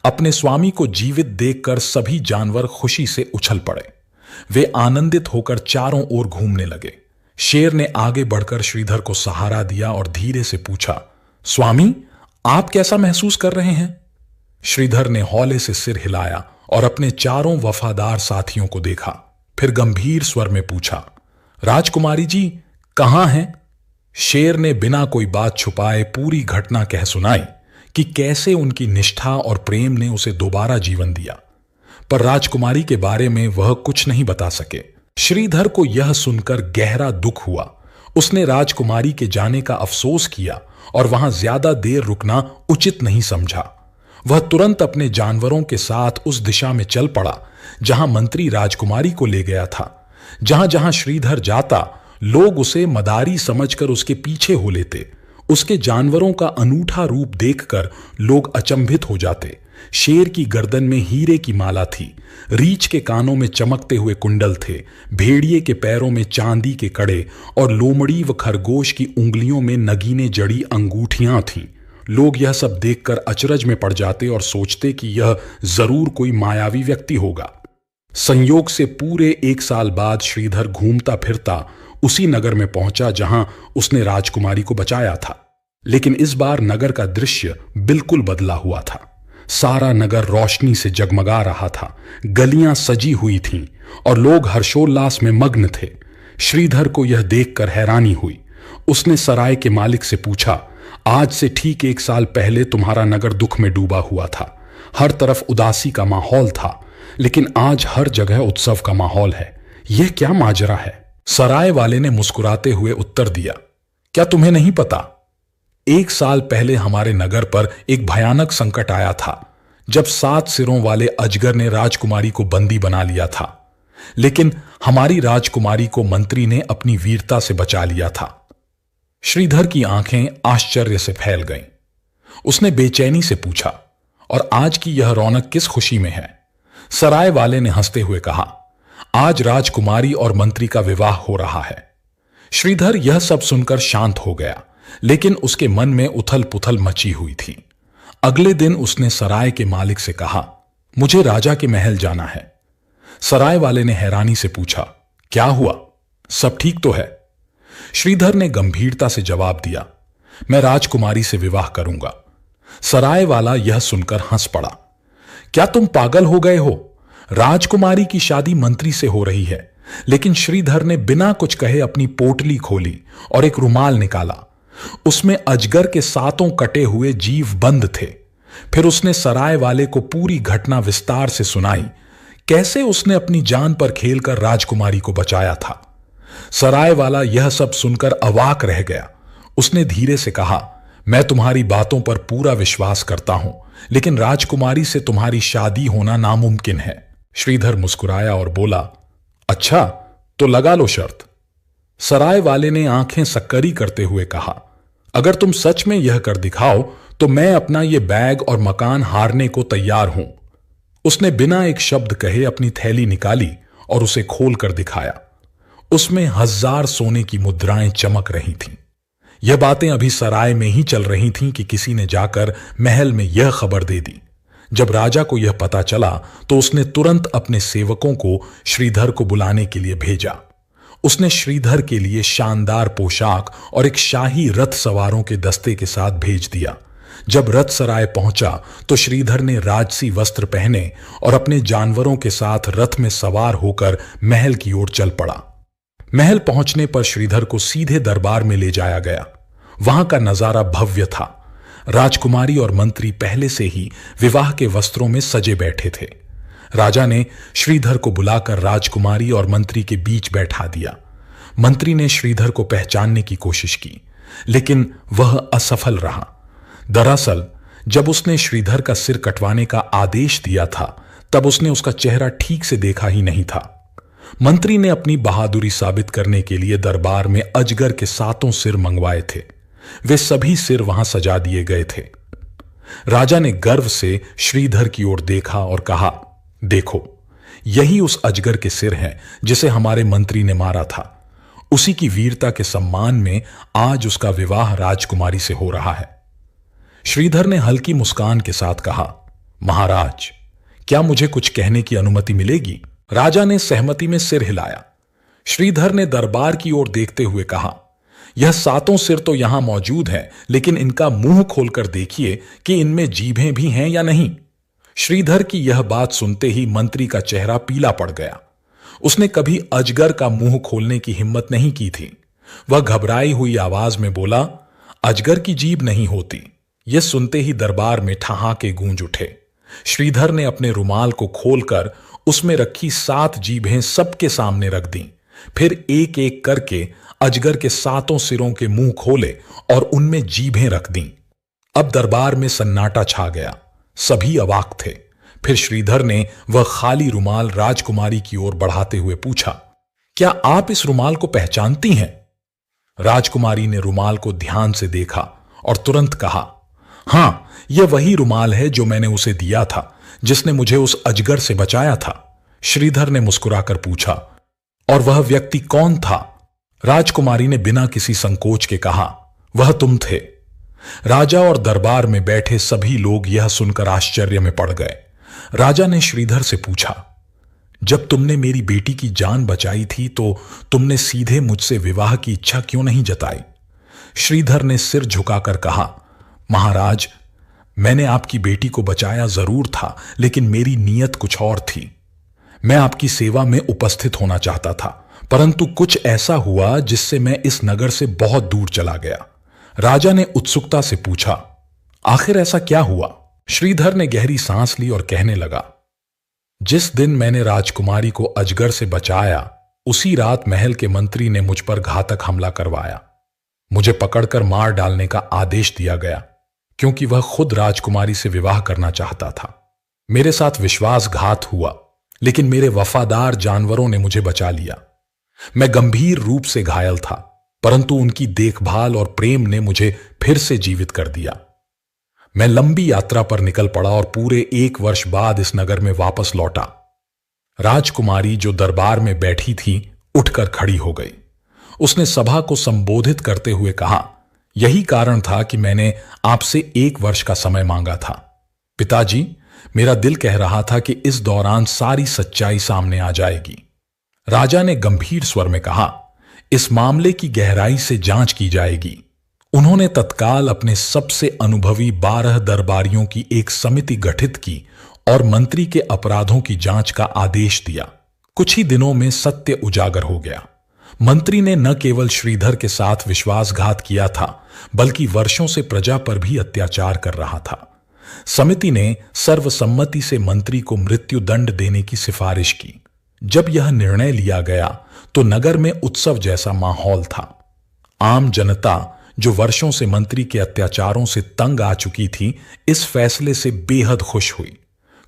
अपने स्वामी को जीवित देखकर सभी जानवर खुशी से उछल पड़े। वे आनंदित होकर चारों ओर घूमने लगे। शेर ने आगे बढ़कर श्रीधर को सहारा दिया और धीरे से पूछा, स्वामी, आप कैसा महसूस कर रहे हैं? श्रीधर ने हौले से सिर हिलाया और अपने चारों वफादार साथियों को देखा। फिर गंभीर स्वर में पूछा, राजकुमारी जी कहां हैं? शेर ने बिना कोई बात छुपाए पूरी घटना कह सुनाई कि कैसे उनकी निष्ठा और प्रेम ने उसे दोबारा जीवन दिया, पर राजकुमारी के बारे में वह कुछ नहीं बता सके। श्रीधर को यह सुनकर गहरा दुख हुआ। उसने राजकुमारी के जाने का अफसोस किया और वहां ज्यादा देर रुकना उचित नहीं समझा। वह तुरंत अपने जानवरों के साथ उस दिशा में चल पड़ा जहां मंत्री राजकुमारी को ले गया था। जहां जहां श्रीधर जाता, लोग उसे मदारी समझकर उसके पीछे हो लेते। उसके जानवरों का अनूठा रूप देखकर लोग अचंभित हो जाते। शेर की गर्दन में हीरे की माला थी, रीछ के कानों में चमकते हुए कुंडल थे, भेड़िए के पैरों में चांदी के कड़े और लोमड़ी व खरगोश की उंगलियों में नगीने जड़ी अंगूठियां थीं। लोग यह सब देखकर अचरज में पड़ जाते और सोचते कि यह जरूर कोई मायावी व्यक्ति होगा। संयोग से पूरे 1 साल बाद श्रीधर घूमता फिरता उसी नगर में पहुंचा जहां उसने राजकुमारी को बचाया था। लेकिन इस बार नगर का दृश्य बिल्कुल बदला हुआ था। सारा नगर रोशनी से जगमगा रहा था, गलियां सजी हुई थीं और लोग हर्षोल्लास में मग्न थे। श्रीधर को यह देखकर हैरानी हुई। उसने सराय के मालिक से पूछा, आज से ठीक 1 साल पहले तुम्हारा नगर दुख में डूबा हुआ था। हर तरफ उदासी का माहौल था, लेकिन आज हर जगह उत्सव का माहौल है। यह क्या माजरा है? सराय वाले ने मुस्कुराते हुए उत्तर दिया, क्या तुम्हें नहीं पता? 1 साल पहले हमारे नगर पर एक भयानक संकट आया था, जब 7 सिरों वाले अजगर ने राजकुमारी को बंदी बना लिया था। लेकिन हमारी राजकुमारी को मंत्री ने अपनी वीरता से बचा लिया था। श्रीधर की आंखें आश्चर्य से फैल गईं। उसने बेचैनी से पूछा, और आज की यह रौनक किस खुशी में है? सराय वाले ने हंसते हुए कहा, आज राजकुमारी और मंत्री का विवाह हो रहा है। श्रीधर यह सब सुनकर शांत हो गया, लेकिन उसके मन में उथल पुथल मची हुई थी। अगले दिन उसने सराय के मालिक से कहा, मुझे राजा के महल जाना है। सराय वाले ने हैरानी से पूछा, क्या हुआ? सब ठीक तो है? श्रीधर ने गंभीरता से जवाब दिया, मैं राजकुमारी से विवाह करूंगा। सराय वाला यह सुनकर हंस पड़ा, क्या तुम पागल हो गए हो? राजकुमारी की शादी मंत्री से हो रही है। लेकिन श्रीधर ने बिना कुछ कहे अपनी पोटली खोली और एक रुमाल निकाला। उसमें अजगर के 7 कटे हुए जीव बंद थे। फिर उसने सराय वाले को पूरी घटना विस्तार से सुनाई, कैसे उसने अपनी जान पर खेलकर राजकुमारी को बचाया था। सराय वाला यह सब सुनकर अवाक रह गया। उसने धीरे से कहा, मैं तुम्हारी बातों पर पूरा विश्वास करता हूं, लेकिन राजकुमारी से तुम्हारी शादी होना नामुमकिन है। श्रीधर मुस्कुराया और बोला, अच्छा तो लगा लो शर्त। सराय वाले ने आंखें सक्करी करते हुए कहा, अगर तुम सच में यह कर दिखाओ तो मैं अपना यह बैग और मकान हारने को तैयार हूं। उसने बिना एक शब्द कहे अपनी थैली निकाली और उसे खोल कर दिखाया। उसमें 1000 सोने की मुद्राएं चमक रही थीं। यह बातें अभी सराय में ही चल रही थीं कि किसी ने जाकर महल में यह खबर दे दी। जब राजा को यह पता चला तो उसने तुरंत अपने सेवकों को श्रीधर को बुलाने के लिए भेजा। उसने श्रीधर के लिए शानदार पोशाक और एक शाही रथ सवारों के दस्ते के साथ भेज दिया। जब रथ सराय पहुंचा तो श्रीधर ने राजसी वस्त्र पहने और अपने जानवरों के साथ रथ में सवार होकर महल की ओर चल पड़ा। महल पहुंचने पर श्रीधर को सीधे दरबार में ले जाया गया। वहां का नजारा भव्य था। राजकुमारी और मंत्री पहले से ही विवाह के वस्त्रों में सजे बैठे थे। राजा ने श्रीधर को बुलाकर राजकुमारी और मंत्री के बीच बैठा दिया। मंत्री ने श्रीधर को पहचानने की कोशिश की, लेकिन वह असफल रहा। दरअसल जब उसने श्रीधर का सिर कटवाने का आदेश दिया था, तब उसने उसका चेहरा ठीक से देखा ही नहीं था। मंत्री ने अपनी बहादुरी साबित करने के लिए दरबार में अजगर के 7 सिर मंगवाए थे। वे सभी सिर वहां सजा दिए गए थे। राजा ने गर्व से श्रीधर की ओर देखा और कहा, देखो, यही उस अजगर के सिर हैं जिसे हमारे मंत्री ने मारा था। उसी की वीरता के सम्मान में आज उसका विवाह राजकुमारी से हो रहा है। श्रीधर ने हल्की मुस्कान के साथ कहा, महाराज, क्या मुझे कुछ कहने की अनुमति मिलेगी? राजा ने सहमति में सिर हिलाया। श्रीधर ने दरबार की ओर देखते हुए कहा, यह 7 सिर तो यहां मौजूद हैं, लेकिन इनका मुंह खोलकर देखिए कि इनमें जीभें भी हैं या नहीं। श्रीधर की यह बात सुनते ही मंत्री का चेहरा पीला पड़ गया। उसने कभी अजगर का मुंह खोलने की हिम्मत नहीं की थी। वह घबराई हुई आवाज में बोला, अजगर की जीभ नहीं होती। यह सुनते ही दरबार में ठहाके गूंज उठे। श्रीधर ने अपने रुमाल को खोलकर उसमें रखी 7 जीभें सबके सामने रख दी। फिर एक एक करके अजगर के 7 सिरों के मुंह खोले और उनमें जीभें रख दी। अब दरबार में सन्नाटा छा गया। सभी अवाक थे। फिर श्रीधर ने वह खाली रुमाल राजकुमारी की ओर बढ़ाते हुए पूछा, क्या आप इस रुमाल को पहचानती हैं? राजकुमारी ने रुमाल को ध्यान से देखा और तुरंत कहा, हां, यह वही रुमाल है जो मैंने उसे दिया था, जिसने मुझे उस अजगर से बचाया था। श्रीधर ने मुस्कुराकर पूछा, और वह व्यक्ति कौन था? राजकुमारी ने बिना किसी संकोच के कहा, वह तुम थे। राजा और दरबार में बैठे सभी लोग यह सुनकर आश्चर्य में पड़ गए। राजा ने श्रीधर से पूछा, जब तुमने मेरी बेटी की जान बचाई थी तो तुमने सीधे मुझसे विवाह की इच्छा क्यों नहीं जताई? श्रीधर ने सिर झुकाकर कहा, महाराज, मैंने आपकी बेटी को बचाया जरूर था, लेकिन मेरी नीयत कुछ और थी। मैं आपकी सेवा में उपस्थित होना चाहता था, परंतु कुछ ऐसा हुआ जिससे मैं इस नगर से बहुत दूर चला गया। राजा ने उत्सुकता से पूछा, आखिर ऐसा क्या हुआ? श्रीधर ने गहरी सांस ली और कहने लगा, जिस दिन मैंने राजकुमारी को अजगर से बचाया, उसी रात महल के मंत्री ने मुझ पर घातक हमला करवाया। मुझे पकड़कर मार डालने का आदेश दिया गया, क्योंकि वह खुद राजकुमारी से विवाह करना चाहता था। मेरे साथ विश्वासघात हुआ, लेकिन मेरे वफादार जानवरों ने मुझे बचा लिया। मैं गंभीर रूप से घायल था, परंतु उनकी देखभाल और प्रेम ने मुझे फिर से जीवित कर दिया। मैं लंबी यात्रा पर निकल पड़ा और पूरे 1 वर्ष बाद इस नगर में वापस लौटा। राजकुमारी जो दरबार में बैठी थी, उठकर खड़ी हो गई। उसने सभा को संबोधित करते हुए कहा, यही कारण था कि मैंने आपसे 1 वर्ष का समय मांगा था। पिताजी, मेरा दिल कह रहा था कि इस दौरान सारी सच्चाई सामने आ जाएगी। राजा ने गंभीर स्वर में कहा, इस मामले की गहराई से जांच की जाएगी। उन्होंने तत्काल अपने सबसे अनुभवी 12 दरबारियों की एक समिति गठित की और मंत्री के अपराधों की जांच का आदेश दिया। कुछ ही दिनों में सत्य उजागर हो गया। मंत्री ने न केवल श्रीधर के साथ विश्वासघात किया था, बल्कि वर्षों से प्रजा पर भी अत्याचार कर रहा था। समिति ने सर्वसम्मति से मंत्री को मृत्यु दंड देने की सिफारिश की। जब यह निर्णय लिया गया तो नगर में उत्सव जैसा माहौल था। आम जनता, जो वर्षों से मंत्री के अत्याचारों से तंग आ चुकी थी, इस फैसले से बेहद खुश हुई।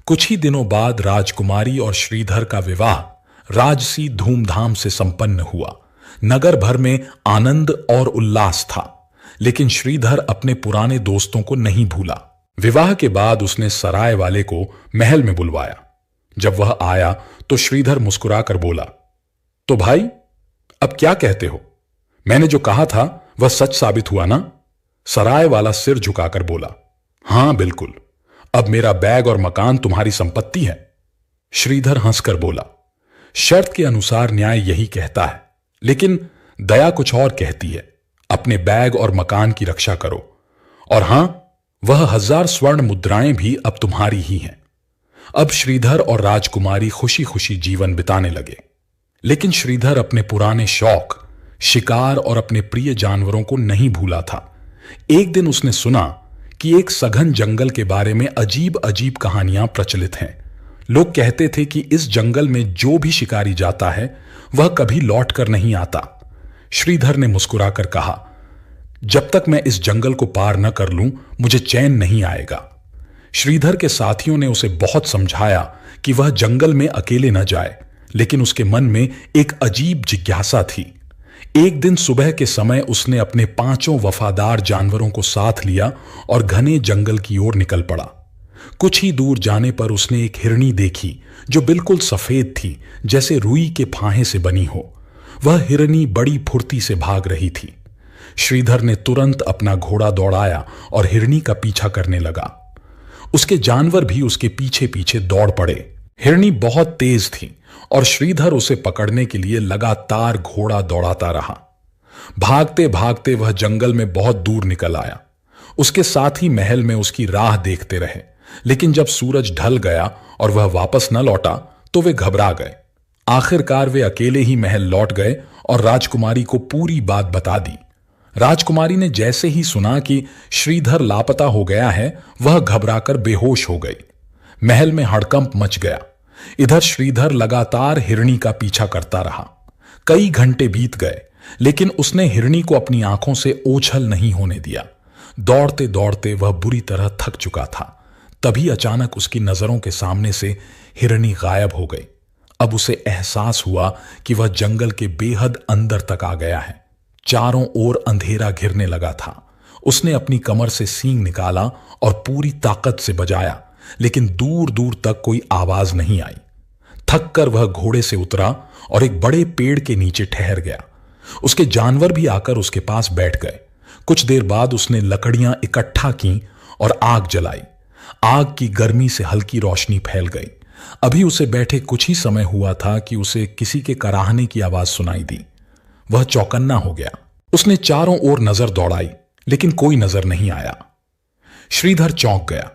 कुछ ही दिनों बाद राजकुमारी और श्रीधर का विवाह राजसी धूमधाम से संपन्न हुआ। नगर भर में आनंद और उल्लास था, लेकिन श्रीधर अपने पुराने दोस्तों को नहीं भूला। विवाह के बाद उसने सराय वाले को महल में बुलवाया। जब वह आया तो श्रीधर मुस्कुराकर बोला, तो भाई, अब क्या कहते हो? मैंने जो कहा था वह सच साबित हुआ ना? सराय वाला सिर झुकाकर बोला, हां बिल्कुल, अब मेरा बैग और मकान तुम्हारी संपत्ति है। श्रीधर हंसकर बोला, शर्त के अनुसार न्याय यही कहता है, लेकिन दया कुछ और कहती है। अपने बैग और मकान की रक्षा करो। और हां, वह 1000 स्वर्ण मुद्राएं भी अब तुम्हारी ही हैं। अब श्रीधर और राजकुमारी खुशी खुशी जीवन बिताने लगे। लेकिन श्रीधर अपने पुराने शौक, शिकार और अपने प्रिय जानवरों को नहीं भूला था। एक दिन उसने सुना कि एक सघन जंगल के बारे में अजीब अजीब कहानियां प्रचलित हैं। लोग कहते थे कि इस जंगल में जो भी शिकारी जाता है वह कभी लौट कर नहीं आता। श्रीधर ने मुस्कुराकर कहा, जब तक मैं इस जंगल को पार न कर लूं, मुझे चैन नहीं आएगा। श्रीधर के साथियों ने उसे बहुत समझाया कि वह जंगल में अकेले न जाए, लेकिन उसके मन में एक अजीब जिज्ञासा थी। एक दिन सुबह के समय उसने अपने 5 वफादार जानवरों को साथ लिया और घने जंगल की ओर निकल पड़ा। कुछ ही दूर जाने पर उसने एक हिरनी देखी जो बिल्कुल सफेद थी, जैसे रुई के फाहे से बनी हो। वह हिरनी बड़ी फुर्ती से भाग रही थी। श्रीधर ने तुरंत अपना घोड़ा दौड़ाया और हिरनी का पीछा करने लगा। उसके जानवर भी उसके पीछे पीछे दौड़ पड़े। हिरनी बहुत तेज थी और श्रीधर उसे पकड़ने के लिए लगातार घोड़ा दौड़ाता रहा। भागते भागते वह जंगल में बहुत दूर निकल आया। उसके साथ ही महल में उसकी राह देखते रहे, लेकिन जब सूरज ढल गया और वह वापस न लौटा तो वे घबरा गए। आखिरकार वे अकेले ही महल लौट गए और राजकुमारी को पूरी बात बता दी। राजकुमारी ने जैसे ही सुना कि श्रीधर लापता हो गया है, वह घबराकर बेहोश हो गई। महल में हड़कंप मच गया। इधर श्रीधर लगातार हिरनी का पीछा करता रहा। कई घंटे बीत गए, लेकिन उसने हिरनी को अपनी आंखों से ओझल नहीं होने दिया। दौड़ते दौड़ते वह बुरी तरह थक चुका था। तभी अचानक उसकी नजरों के सामने से हिरनी गायब हो गई। अब उसे एहसास हुआ कि वह जंगल के बेहद अंदर तक आ गया है। चारों ओर अंधेरा घिरने लगा था। उसने अपनी कमर से सींग निकाला और पूरी ताकत से बजाया, लेकिन दूर दूर तक कोई आवाज नहीं आई। थककर वह घोड़े से उतरा और एक बड़े पेड़ के नीचे ठहर गया। उसके जानवर भी आकर उसके पास बैठ गए। कुछ देर बाद उसने लकड़ियां इकट्ठा की और आग जलाई। आग की गर्मी से हल्की रोशनी फैल गई। अभी उसे बैठे कुछ ही समय हुआ था कि उसे किसी के कराहने की आवाज सुनाई दी। वह चौकन्ना हो गया। उसने चारों ओर नजर दौड़ाई, लेकिन कोई नजर नहीं आया। श्रीधर चौंक गया।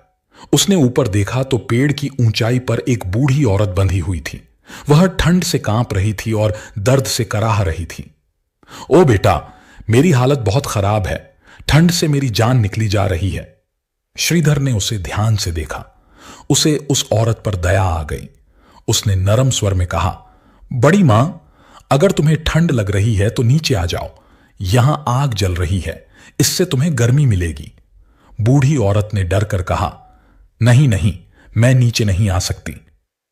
उसने ऊपर देखा तो पेड़ की ऊंचाई पर एक बूढ़ी औरत बंधी हुई थी। वह ठंड से कांप रही थी और दर्द से कराह रही थी। ओ बेटा, मेरी हालत बहुत खराब है, ठंड से मेरी जान निकली जा रही है। श्रीधर ने उसे ध्यान से देखा। उसे उस औरत पर दया आ गई। उसने नरम स्वर में कहा, बड़ी मां, अगर तुम्हें ठंड लग रही है तो नीचे आ जाओ, यहां आग जल रही है, इससे तुम्हें गर्मी मिलेगी। बूढ़ी औरत ने डर कर कहा, नहीं नहीं, मैं नीचे नहीं आ सकती,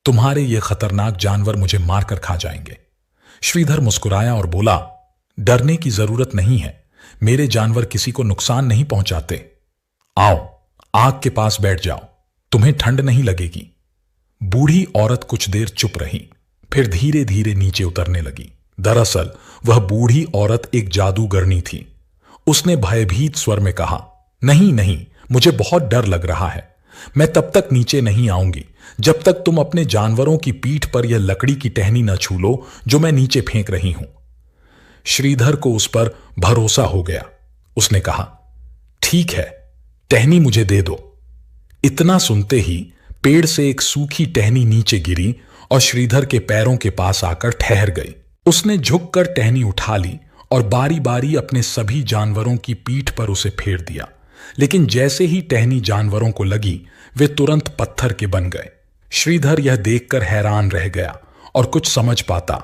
तुम्हारे ये खतरनाक जानवर मुझे मारकर खा जाएंगे। श्रीधर मुस्कुराया और बोला, डरने की जरूरत नहीं है, मेरे जानवर किसी को नुकसान नहीं पहुंचाते। आओ, आग के पास बैठ जाओ, तुम्हें ठंड नहीं लगेगी। बूढ़ी औरत कुछ देर चुप रही, फिर धीरे धीरे नीचे उतरने लगी। दरअसल वह बूढ़ी औरत एक जादूगरनी थी। उसने भयभीत स्वर में कहा, नहीं नहीं, मुझे बहुत डर लग रहा है, मैं तब तक नीचे नहीं आऊंगी जब तक तुम अपने जानवरों की पीठ पर यह लकड़ी की टहनी न छू लो जो मैं नीचे फेंक रही हूं। श्रीधर को उस पर भरोसा हो गया। उसने कहा, ठीक है, टहनी मुझे दे दो। इतना सुनते ही पेड़ से एक सूखी टहनी नीचे गिरी और श्रीधर के पैरों के पास आकर ठहर गई। उसने झुककर टहनी उठा ली और बारी बारी अपने सभी जानवरों की पीठ पर उसे फेर दिया, लेकिन जैसे ही टहनी जानवरों को लगी वे तुरंत पत्थर के बन गए। श्रीधर यह देखकर हैरान रह गया और कुछ समझ पाता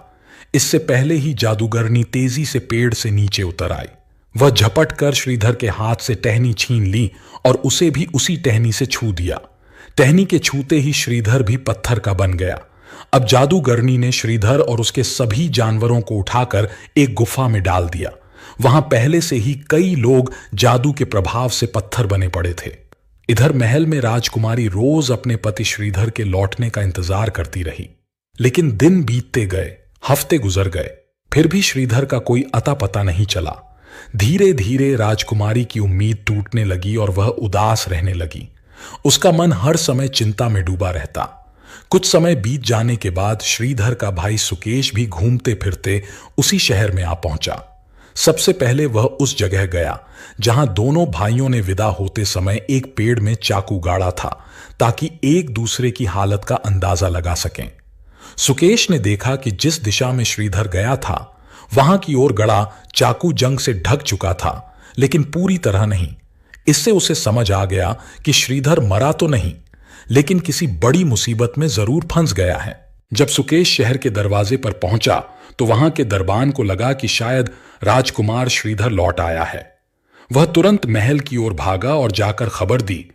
इससे पहले ही जादूगरनी तेजी से पेड़ से नीचे उतर आई। वह झपट कर श्रीधर के हाथ से टहनी छीन ली और उसे भी उसी टहनी से छू दिया। टहनी के छूते ही श्रीधर भी पत्थर का बन गया। अब जादूगरनी ने श्रीधर और उसके सभी जानवरों को उठाकर एक गुफा में डाल दिया। वहां पहले से ही कई लोग जादू के प्रभाव से पत्थर बने पड़े थे। इधर महल में राजकुमारी रोज अपने पति श्रीधर के लौटने का इंतजार करती रही, लेकिन दिन बीतते गए, हफ्ते गुजर गए, फिर भी श्रीधर का कोई अता पता नहीं चला। धीरे धीरे राजकुमारी की उम्मीद टूटने लगी और वह उदास रहने लगी। उसका मन हर समय चिंता में डूबा रहता। कुछ समय बीत जाने के बाद श्रीधर का भाई सुकेश भी घूमते फिरते उसी शहर में आ पहुंचा। सबसे पहले वह उस जगह गया जहां दोनों भाइयों ने विदा होते समय एक पेड़ में चाकू गाड़ा था ताकि एक दूसरे की हालत का अंदाजा लगा सकें। सुकेश ने देखा कि जिस दिशा में श्रीधर गया था वहां की ओर गड़ा चाकू जंग से ढक चुका था, लेकिन पूरी तरह नहीं। इससे उसे समझ आ गया कि श्रीधर मरा तो नहीं, लेकिन किसी बड़ी मुसीबत में जरूर फंस गया है। जब सुकेश शहर के दरवाजे पर पहुंचा तो वहां के दरबान को लगा कि शायद राजकुमार श्रीधर लौट आया है। वह तुरंत महल की ओर भागा और जाकर खबर दी,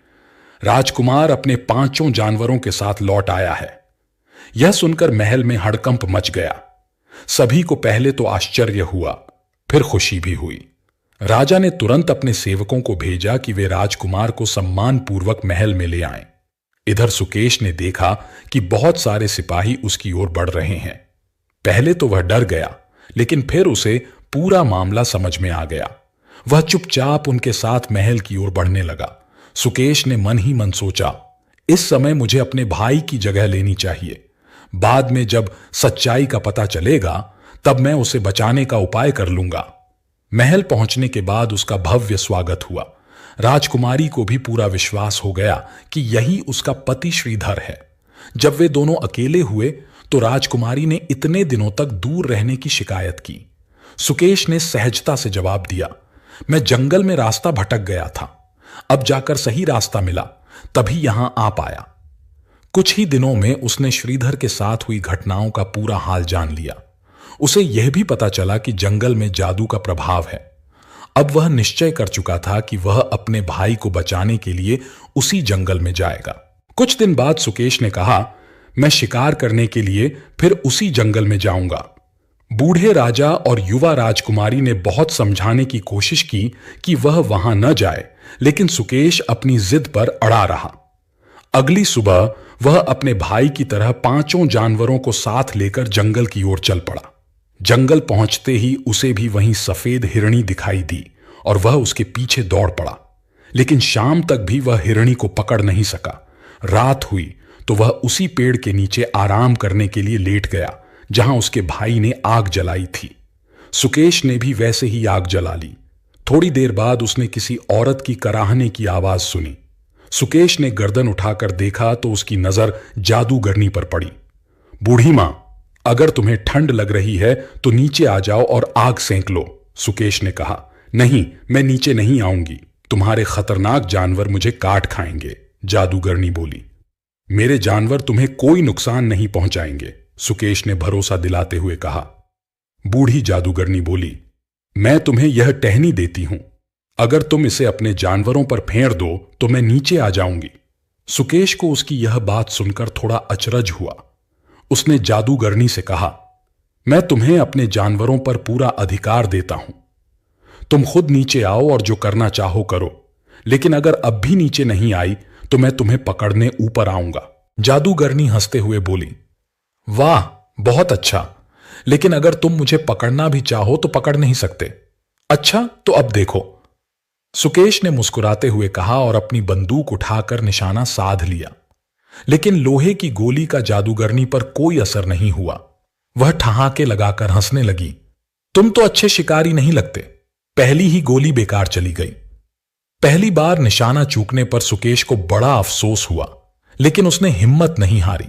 राजकुमार अपने 5 जानवरों के साथ लौट आया है। यह सुनकर महल में हड़कंप मच गया। सभी को पहले तो आश्चर्य हुआ, फिर खुशी भी हुई। राजा ने तुरंत अपने सेवकों को भेजा कि वे राजकुमार को सम्मानपूर्वक महल में ले आएं। इधर सुकेश ने देखा कि बहुत सारे सिपाही उसकी ओर बढ़ रहे हैं। पहले तो वह डर गया, लेकिन फिर उसे पूरा मामला समझ में आ गया। वह चुपचाप उनके साथ महल की ओर बढ़ने लगा। सुकेश ने मन ही मन सोचा, इस समय मुझे अपने भाई की जगह लेनी चाहिए। बाद में जब सच्चाई का पता चलेगा तब मैं उसे बचाने का उपाय कर लूंगा। महल पहुंचने के बाद उसका भव्य स्वागत हुआ। राजकुमारी को भी पूरा विश्वास हो गया कि यही उसका पति श्रीधर है। जब वे दोनों अकेले हुए तो राजकुमारी ने इतने दिनों तक दूर रहने की शिकायत की। सुकेश ने सहजता से जवाब दिया, मैं जंगल में रास्ता भटक गया था, अब जाकर सही रास्ता मिला, तभी यहां आ पाया। कुछ ही दिनों में उसने श्रीधर के साथ हुई घटनाओं का पूरा हाल जान लिया। उसे यह भी पता चला कि जंगल में जादू का प्रभाव है। अब वह निश्चय कर चुका था कि वह अपने भाई को बचाने के लिए उसी जंगल में जाएगा। कुछ दिन बाद सुकेश ने कहा, मैं शिकार करने के लिए फिर उसी जंगल में जाऊंगा। बूढ़े राजा और युवा राजकुमारी ने बहुत समझाने की कोशिश की कि वह वहां न जाए, लेकिन सुकेश अपनी जिद पर अड़ा रहा। अगली सुबह वह अपने भाई की तरह 5 जानवरों को साथ लेकर जंगल की ओर चल पड़ा। जंगल पहुंचते ही उसे भी वहीं सफेद हिरणी दिखाई दी और वह उसके पीछे दौड़ पड़ा, लेकिन शाम तक भी वह हिरणी को पकड़ नहीं सका। रात हुई तो वह उसी पेड़ के नीचे आराम करने के लिए लेट गया जहां उसके भाई ने आग जलाई थी। सुकेश ने भी वैसे ही आग जला ली। थोड़ी देर बाद उसने किसी औरत की कराहने की आवाज सुनी। सुकेश ने गर्दन उठाकर देखा तो उसकी नजर जादूगरनी पर पड़ी। बूढ़ी मां, अगर तुम्हें ठंड लग रही है तो नीचे आ जाओ और आग सेंक लो, सुकेश ने कहा। नहीं, मैं नीचे नहीं आऊंगी, तुम्हारे खतरनाक जानवर मुझे काट खाएंगे, जादूगरनी बोली। मेरे जानवर तुम्हें कोई नुकसान नहीं पहुंचाएंगे, सुकेश ने भरोसा दिलाते हुए कहा। बूढ़ी जादूगरनी बोली, मैं तुम्हें यह टहनी देती हूं, अगर तुम इसे अपने जानवरों पर फेर दो तो मैं नीचे आ जाऊंगी। सुकेश को उसकी यह बात सुनकर थोड़ा अचरज हुआ। उसने जादूगरनी से कहा, मैं तुम्हें अपने जानवरों पर पूरा अधिकार देता हूं, तुम खुद नीचे आओ और जो करना चाहो करो, लेकिन अगर अब भी नीचे नहीं आई तो मैं तुम्हें पकड़ने ऊपर आऊंगा। जादूगरनी हंसते हुए बोली, वाह, बहुत अच्छा, लेकिन अगर तुम मुझे पकड़ना भी चाहो तो पकड़ नहीं सकते। अच्छा, तो अब देखो, सुकेश ने मुस्कुराते हुए कहा और अपनी बंदूक उठाकर निशाना साध लिया। लेकिन लोहे की गोली का जादूगरनी पर कोई असर नहीं हुआ। वह ठहाके लगाकर हंसने लगी। तुम तो अच्छे शिकारी नहीं लगते, पहली ही गोली बेकार चली गई। पहली बार निशाना चूकने पर सुकेश को बड़ा अफसोस हुआ, लेकिन उसने हिम्मत नहीं हारी।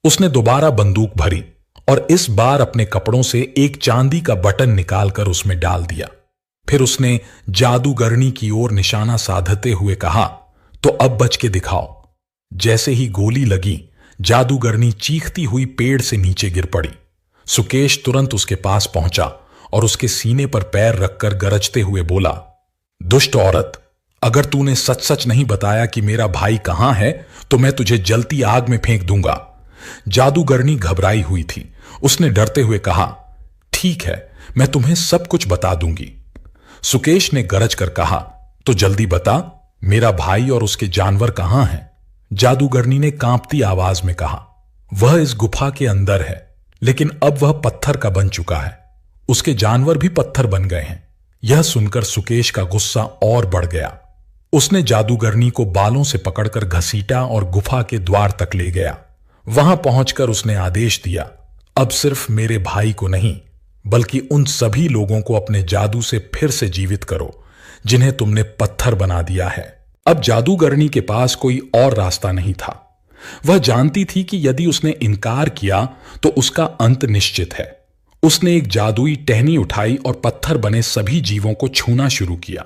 उसने दोबारा बंदूक भरी और इस बार अपने कपड़ों से एक चांदी का बटन निकालकर उसमें डाल दिया। फिर उसने जादूगरनी की ओर निशाना साधते हुए कहा, तो अब बच के दिखाओ। जैसे ही गोली लगी, जादूगरनी चीखती हुई पेड़ से नीचे गिर पड़ी। सुकेश तुरंत उसके पास पहुंचा और उसके सीने पर पैर रखकर गरजते हुए बोला, दुष्ट औरत, अगर तूने सच सच नहीं बताया कि मेरा भाई कहां है तो मैं तुझे जलती आग में फेंक दूंगा। जादूगरनी घबराई हुई थी। उसने डरते हुए कहा, ठीक है, मैं तुम्हें सब कुछ बता दूंगी। सुकेश ने गरज कर कहा, तो जल्दी बता, मेरा भाई और उसके जानवर कहां हैं? जादूगरनी ने कांपती आवाज में कहा, वह इस गुफा के अंदर है, लेकिन अब वह पत्थर का बन चुका है। उसके जानवर भी पत्थर बन गए हैं। यह सुनकर सुकेश का गुस्सा और बढ़ गया। उसने जादूगरनी को बालों से पकड़कर घसीटा और गुफा के द्वार तक ले गया। वहां पहुंचकर उसने आदेश दिया, अब सिर्फ मेरे भाई को नहीं बल्कि उन सभी लोगों को अपने जादू से फिर से जीवित करो जिन्हें तुमने पत्थर बना दिया है। अब जादूगरनी के पास कोई और रास्ता नहीं था। वह जानती थी कि यदि उसने इनकार किया तो उसका अंत निश्चित है। उसने एक जादुई टहनी उठाई और पत्थर बने सभी जीवों को छूना शुरू किया।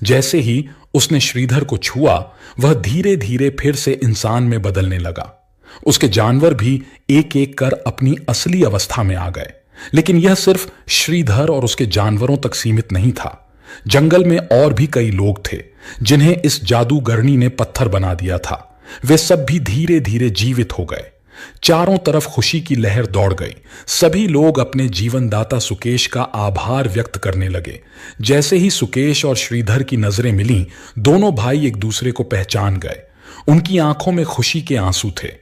जैसे ही उसने श्रीधर को छुआ, वह धीरे धीरे फिर से इंसान में बदलने लगा। उसके जानवर भी एक एक कर अपनी असली अवस्था में आ गए। लेकिन यह सिर्फ श्रीधर और उसके जानवरों तक सीमित नहीं था। जंगल में और भी कई लोग थे जिन्हें इस जादूगरनी ने पत्थर बना दिया था। वे सब भी धीरे धीरे जीवित हो गए। चारों तरफ खुशी की लहर दौड़ गई। सभी लोग अपने जीवनदाता सुकेश का आभार व्यक्त करने लगे। जैसे ही सुकेश और श्रीधर की नजरें मिलीं, दोनों भाई एक दूसरे को पहचान गए। उनकी आंखों में खुशी के आंसू थे।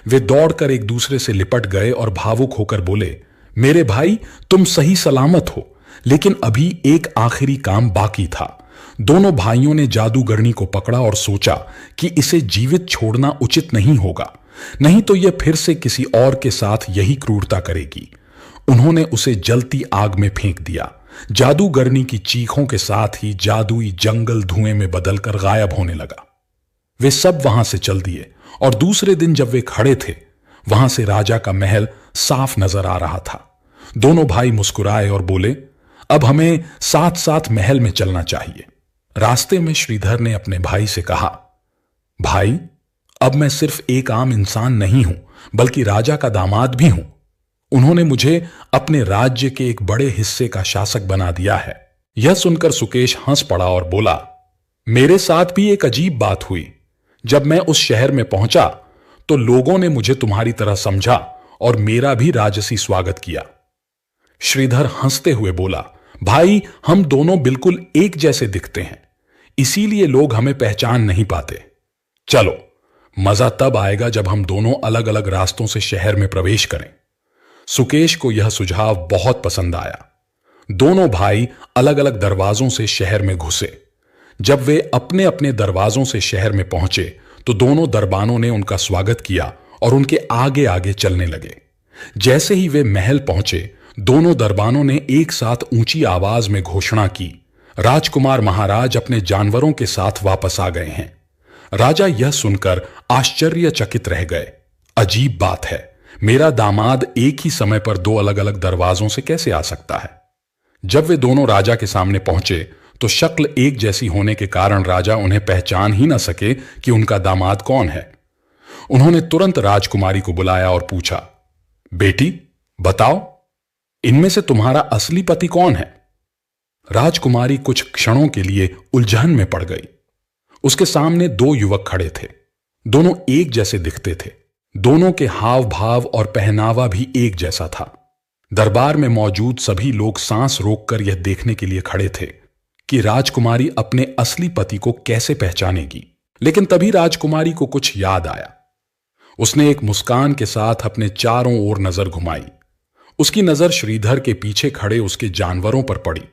वे दौड़कर एक दूसरे से लिपट गए और भावुक होकर बोले, मेरे भाई, तुम सही सलामत हो, लेकिन अभी एक आखिरी काम बाकी था। दोनों भाइयों ने जादूगरनी को पकड़ा और सोचा कि इसे जीवित छोड़ना उचित नहीं होगा, नहीं तो यह फिर से किसी और के साथ यही क्रूरता करेगी। उन्होंने उसे जलती आग में फेंक दिया। जादूगरनी की चीखों के साथ ही जादुई जंगल धुएं में बदलकर गायब होने लगा। वे सब वहां से चल दिए और दूसरे दिन जब वे खड़े थे, वहां से राजा का महल साफ नजर आ रहा था। दोनों भाई मुस्कुराए और बोले, अब हमें साथ साथ महल में चलना चाहिए। रास्ते में श्रीधर ने अपने भाई से कहा, भाई, अब मैं सिर्फ एक आम इंसान नहीं हूं बल्कि राजा का दामाद भी हूं। उन्होंने मुझे अपने राज्य के एक बड़े हिस्से का शासक बना दिया है। यह सुनकर सुकेश हंस पड़ा और बोला, मेरे साथ भी एक अजीब बात हुई। जब मैं उस शहर में पहुंचा तो लोगों ने मुझे तुम्हारी तरह समझा और मेरा भी राजसी स्वागत किया। श्रीधर हंसते हुए बोला, भाई, हम दोनों बिल्कुल एक जैसे दिखते हैं, इसीलिए लोग हमें पहचान नहीं पाते। चलो, मजा तब आएगा जब हम दोनों अलग अलग रास्तों से शहर में प्रवेश करें। सुकेश को यह सुझाव बहुत पसंद आया। दोनों भाई अलग अलग दरवाजों से शहर में घुसे। जब वे अपने अपने दरवाजों से शहर में पहुंचे तो दोनों दरबानों ने उनका स्वागत किया और उनके आगे आगे चलने लगे। जैसे ही वे महल पहुंचे, दोनों दरबानों ने एक साथ ऊंची आवाज में घोषणा की, राजकुमार महाराज अपने जानवरों के साथ वापस आ गए हैं। राजा यह सुनकर आश्चर्यचकित रह गए। अजीब बात है, मेरा दामाद एक ही समय पर दो अलग अलग दरवाजों से कैसे आ सकता है। जब वे दोनों राजा के सामने पहुंचे तो शक्ल एक जैसी होने के कारण राजा उन्हें पहचान ही न सके कि उनका दामाद कौन है। उन्होंने तुरंत राजकुमारी को बुलाया और पूछा, बेटी बताओ, इनमें से तुम्हारा असली पति कौन है। राजकुमारी कुछ क्षणों के लिए उलझन में पड़ गई। उसके सामने दो युवक खड़े थे। दोनों एक जैसे दिखते थे। दोनों के हाव भाव और पहनावा भी एक जैसा था। दरबार में मौजूद सभी लोग सांस रोककर यह देखने के लिए खड़े थे कि राजकुमारी अपने असली पति को कैसे पहचानेगी। लेकिन तभी राजकुमारी को कुछ याद आया। उसने एक मुस्कान के साथ अपने चारों ओर नजर घुमाई। उसकी नजर श्रीधर के पीछे खड़े उसके जानवरों पर पड़ी।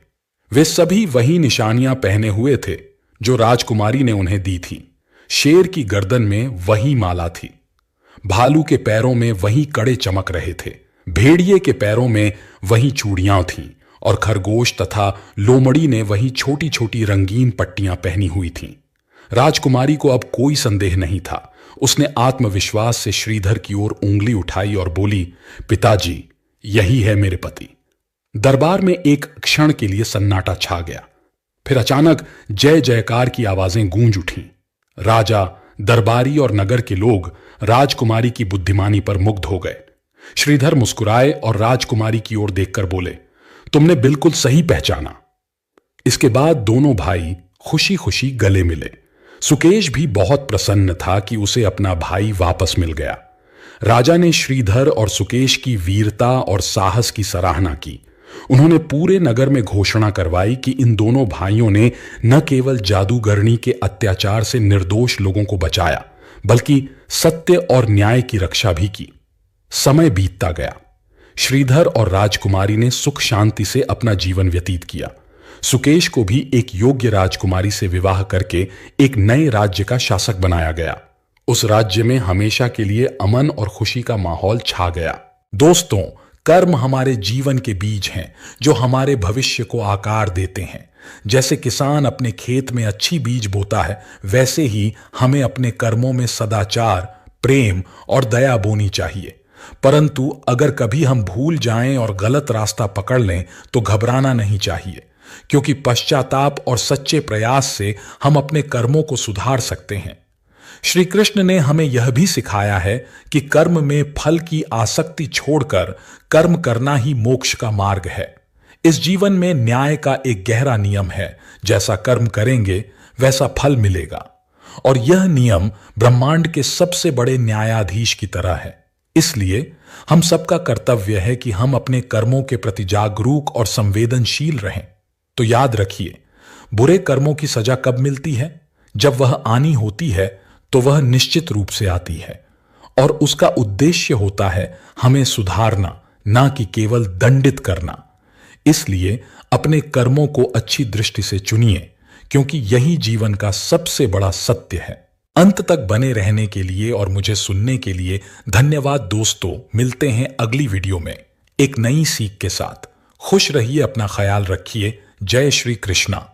वे सभी वही निशानियां पहने हुए थे जो राजकुमारी ने उन्हें दी थी। शेर की गर्दन में वही माला थी, भालू के पैरों में वही कड़े चमक रहे थे, भेड़िए के पैरों में वही चूड़ियां थीं और खरगोश तथा लोमड़ी ने वही छोटी छोटी रंगीन पट्टियां पहनी हुई थीं। राजकुमारी को अब कोई संदेह नहीं था। उसने आत्मविश्वास से श्रीधर की ओर उंगली उठाई और बोली, पिताजी, यही है मेरे पति। दरबार में एक क्षण के लिए सन्नाटा छा गया। फिर अचानक जय जयकार की आवाजें गूंज उठीं। राजा, दरबारी और नगर के लोग राजकुमारी की बुद्धिमानी पर मुग्ध हो गए। श्रीधर मुस्कुराए और राजकुमारी की ओर देखकर बोले, तुमने बिल्कुल सही पहचाना। इसके बाद दोनों भाई खुशी खुशी गले मिले। सुकेश भी बहुत प्रसन्न था कि उसे अपना भाई वापस मिल गया। राजा ने श्रीधर और सुकेश की वीरता और साहस की सराहना की। उन्होंने पूरे नगर में घोषणा करवाई कि इन दोनों भाइयों ने न केवल जादूगरनी के अत्याचार से निर्दोष लोगों को बचाया, बल्कि सत्य और न्याय की रक्षा भी की। समय बीतता गया। श्रीधर और राजकुमारी ने सुख शांति से अपना जीवन व्यतीत किया। सुकेश को भी एक योग्य राजकुमारी से विवाह करके एक नए राज्य का शासक बनाया गया। उस राज्य में हमेशा के लिए अमन और खुशी का माहौल छा गया। दोस्तों, कर्म हमारे जीवन के बीज हैं जो हमारे भविष्य को आकार देते हैं। जैसे किसान अपने खेत में अच्छी बीज बोता है, वैसे ही हमें अपने कर्मों में सदाचार, प्रेम और दया बोनी चाहिए। परंतु अगर कभी हम भूल जाएं और गलत रास्ता पकड़ लें तो घबराना नहीं चाहिए, क्योंकि पश्चाताप और सच्चे प्रयास से हम अपने कर्मों को सुधार सकते हैं। श्री कृष्ण ने हमें यह भी सिखाया है कि कर्म में फल की आसक्ति छोड़कर कर्म करना ही मोक्ष का मार्ग है। इस जीवन में न्याय का एक गहरा नियम है, जैसा कर्म करेंगे वैसा फल मिलेगा। और यह नियम ब्रह्मांड के सबसे बड़े न्यायाधीश की तरह है। इसलिए हम सबका कर्तव्य है कि हम अपने कर्मों के प्रति जागरूक और संवेदनशील रहें। तो याद रखिए, बुरे कर्मों की सजा कब मिलती है? जब वह आनी होती है तो वह निश्चित रूप से आती है, और उसका उद्देश्य होता है हमें सुधारना, ना कि केवल दंडित करना। इसलिए अपने कर्मों को अच्छी दृष्टि से चुनिए, क्योंकि यही जीवन का सबसे बड़ा सत्य है। अंत तक बने रहने के लिए और मुझे सुनने के लिए धन्यवाद दोस्तों। मिलते हैं अगली वीडियो में एक नई सीख के साथ। खुश रहिए, अपना ख्याल रखिए। जय श्री कृष्णा।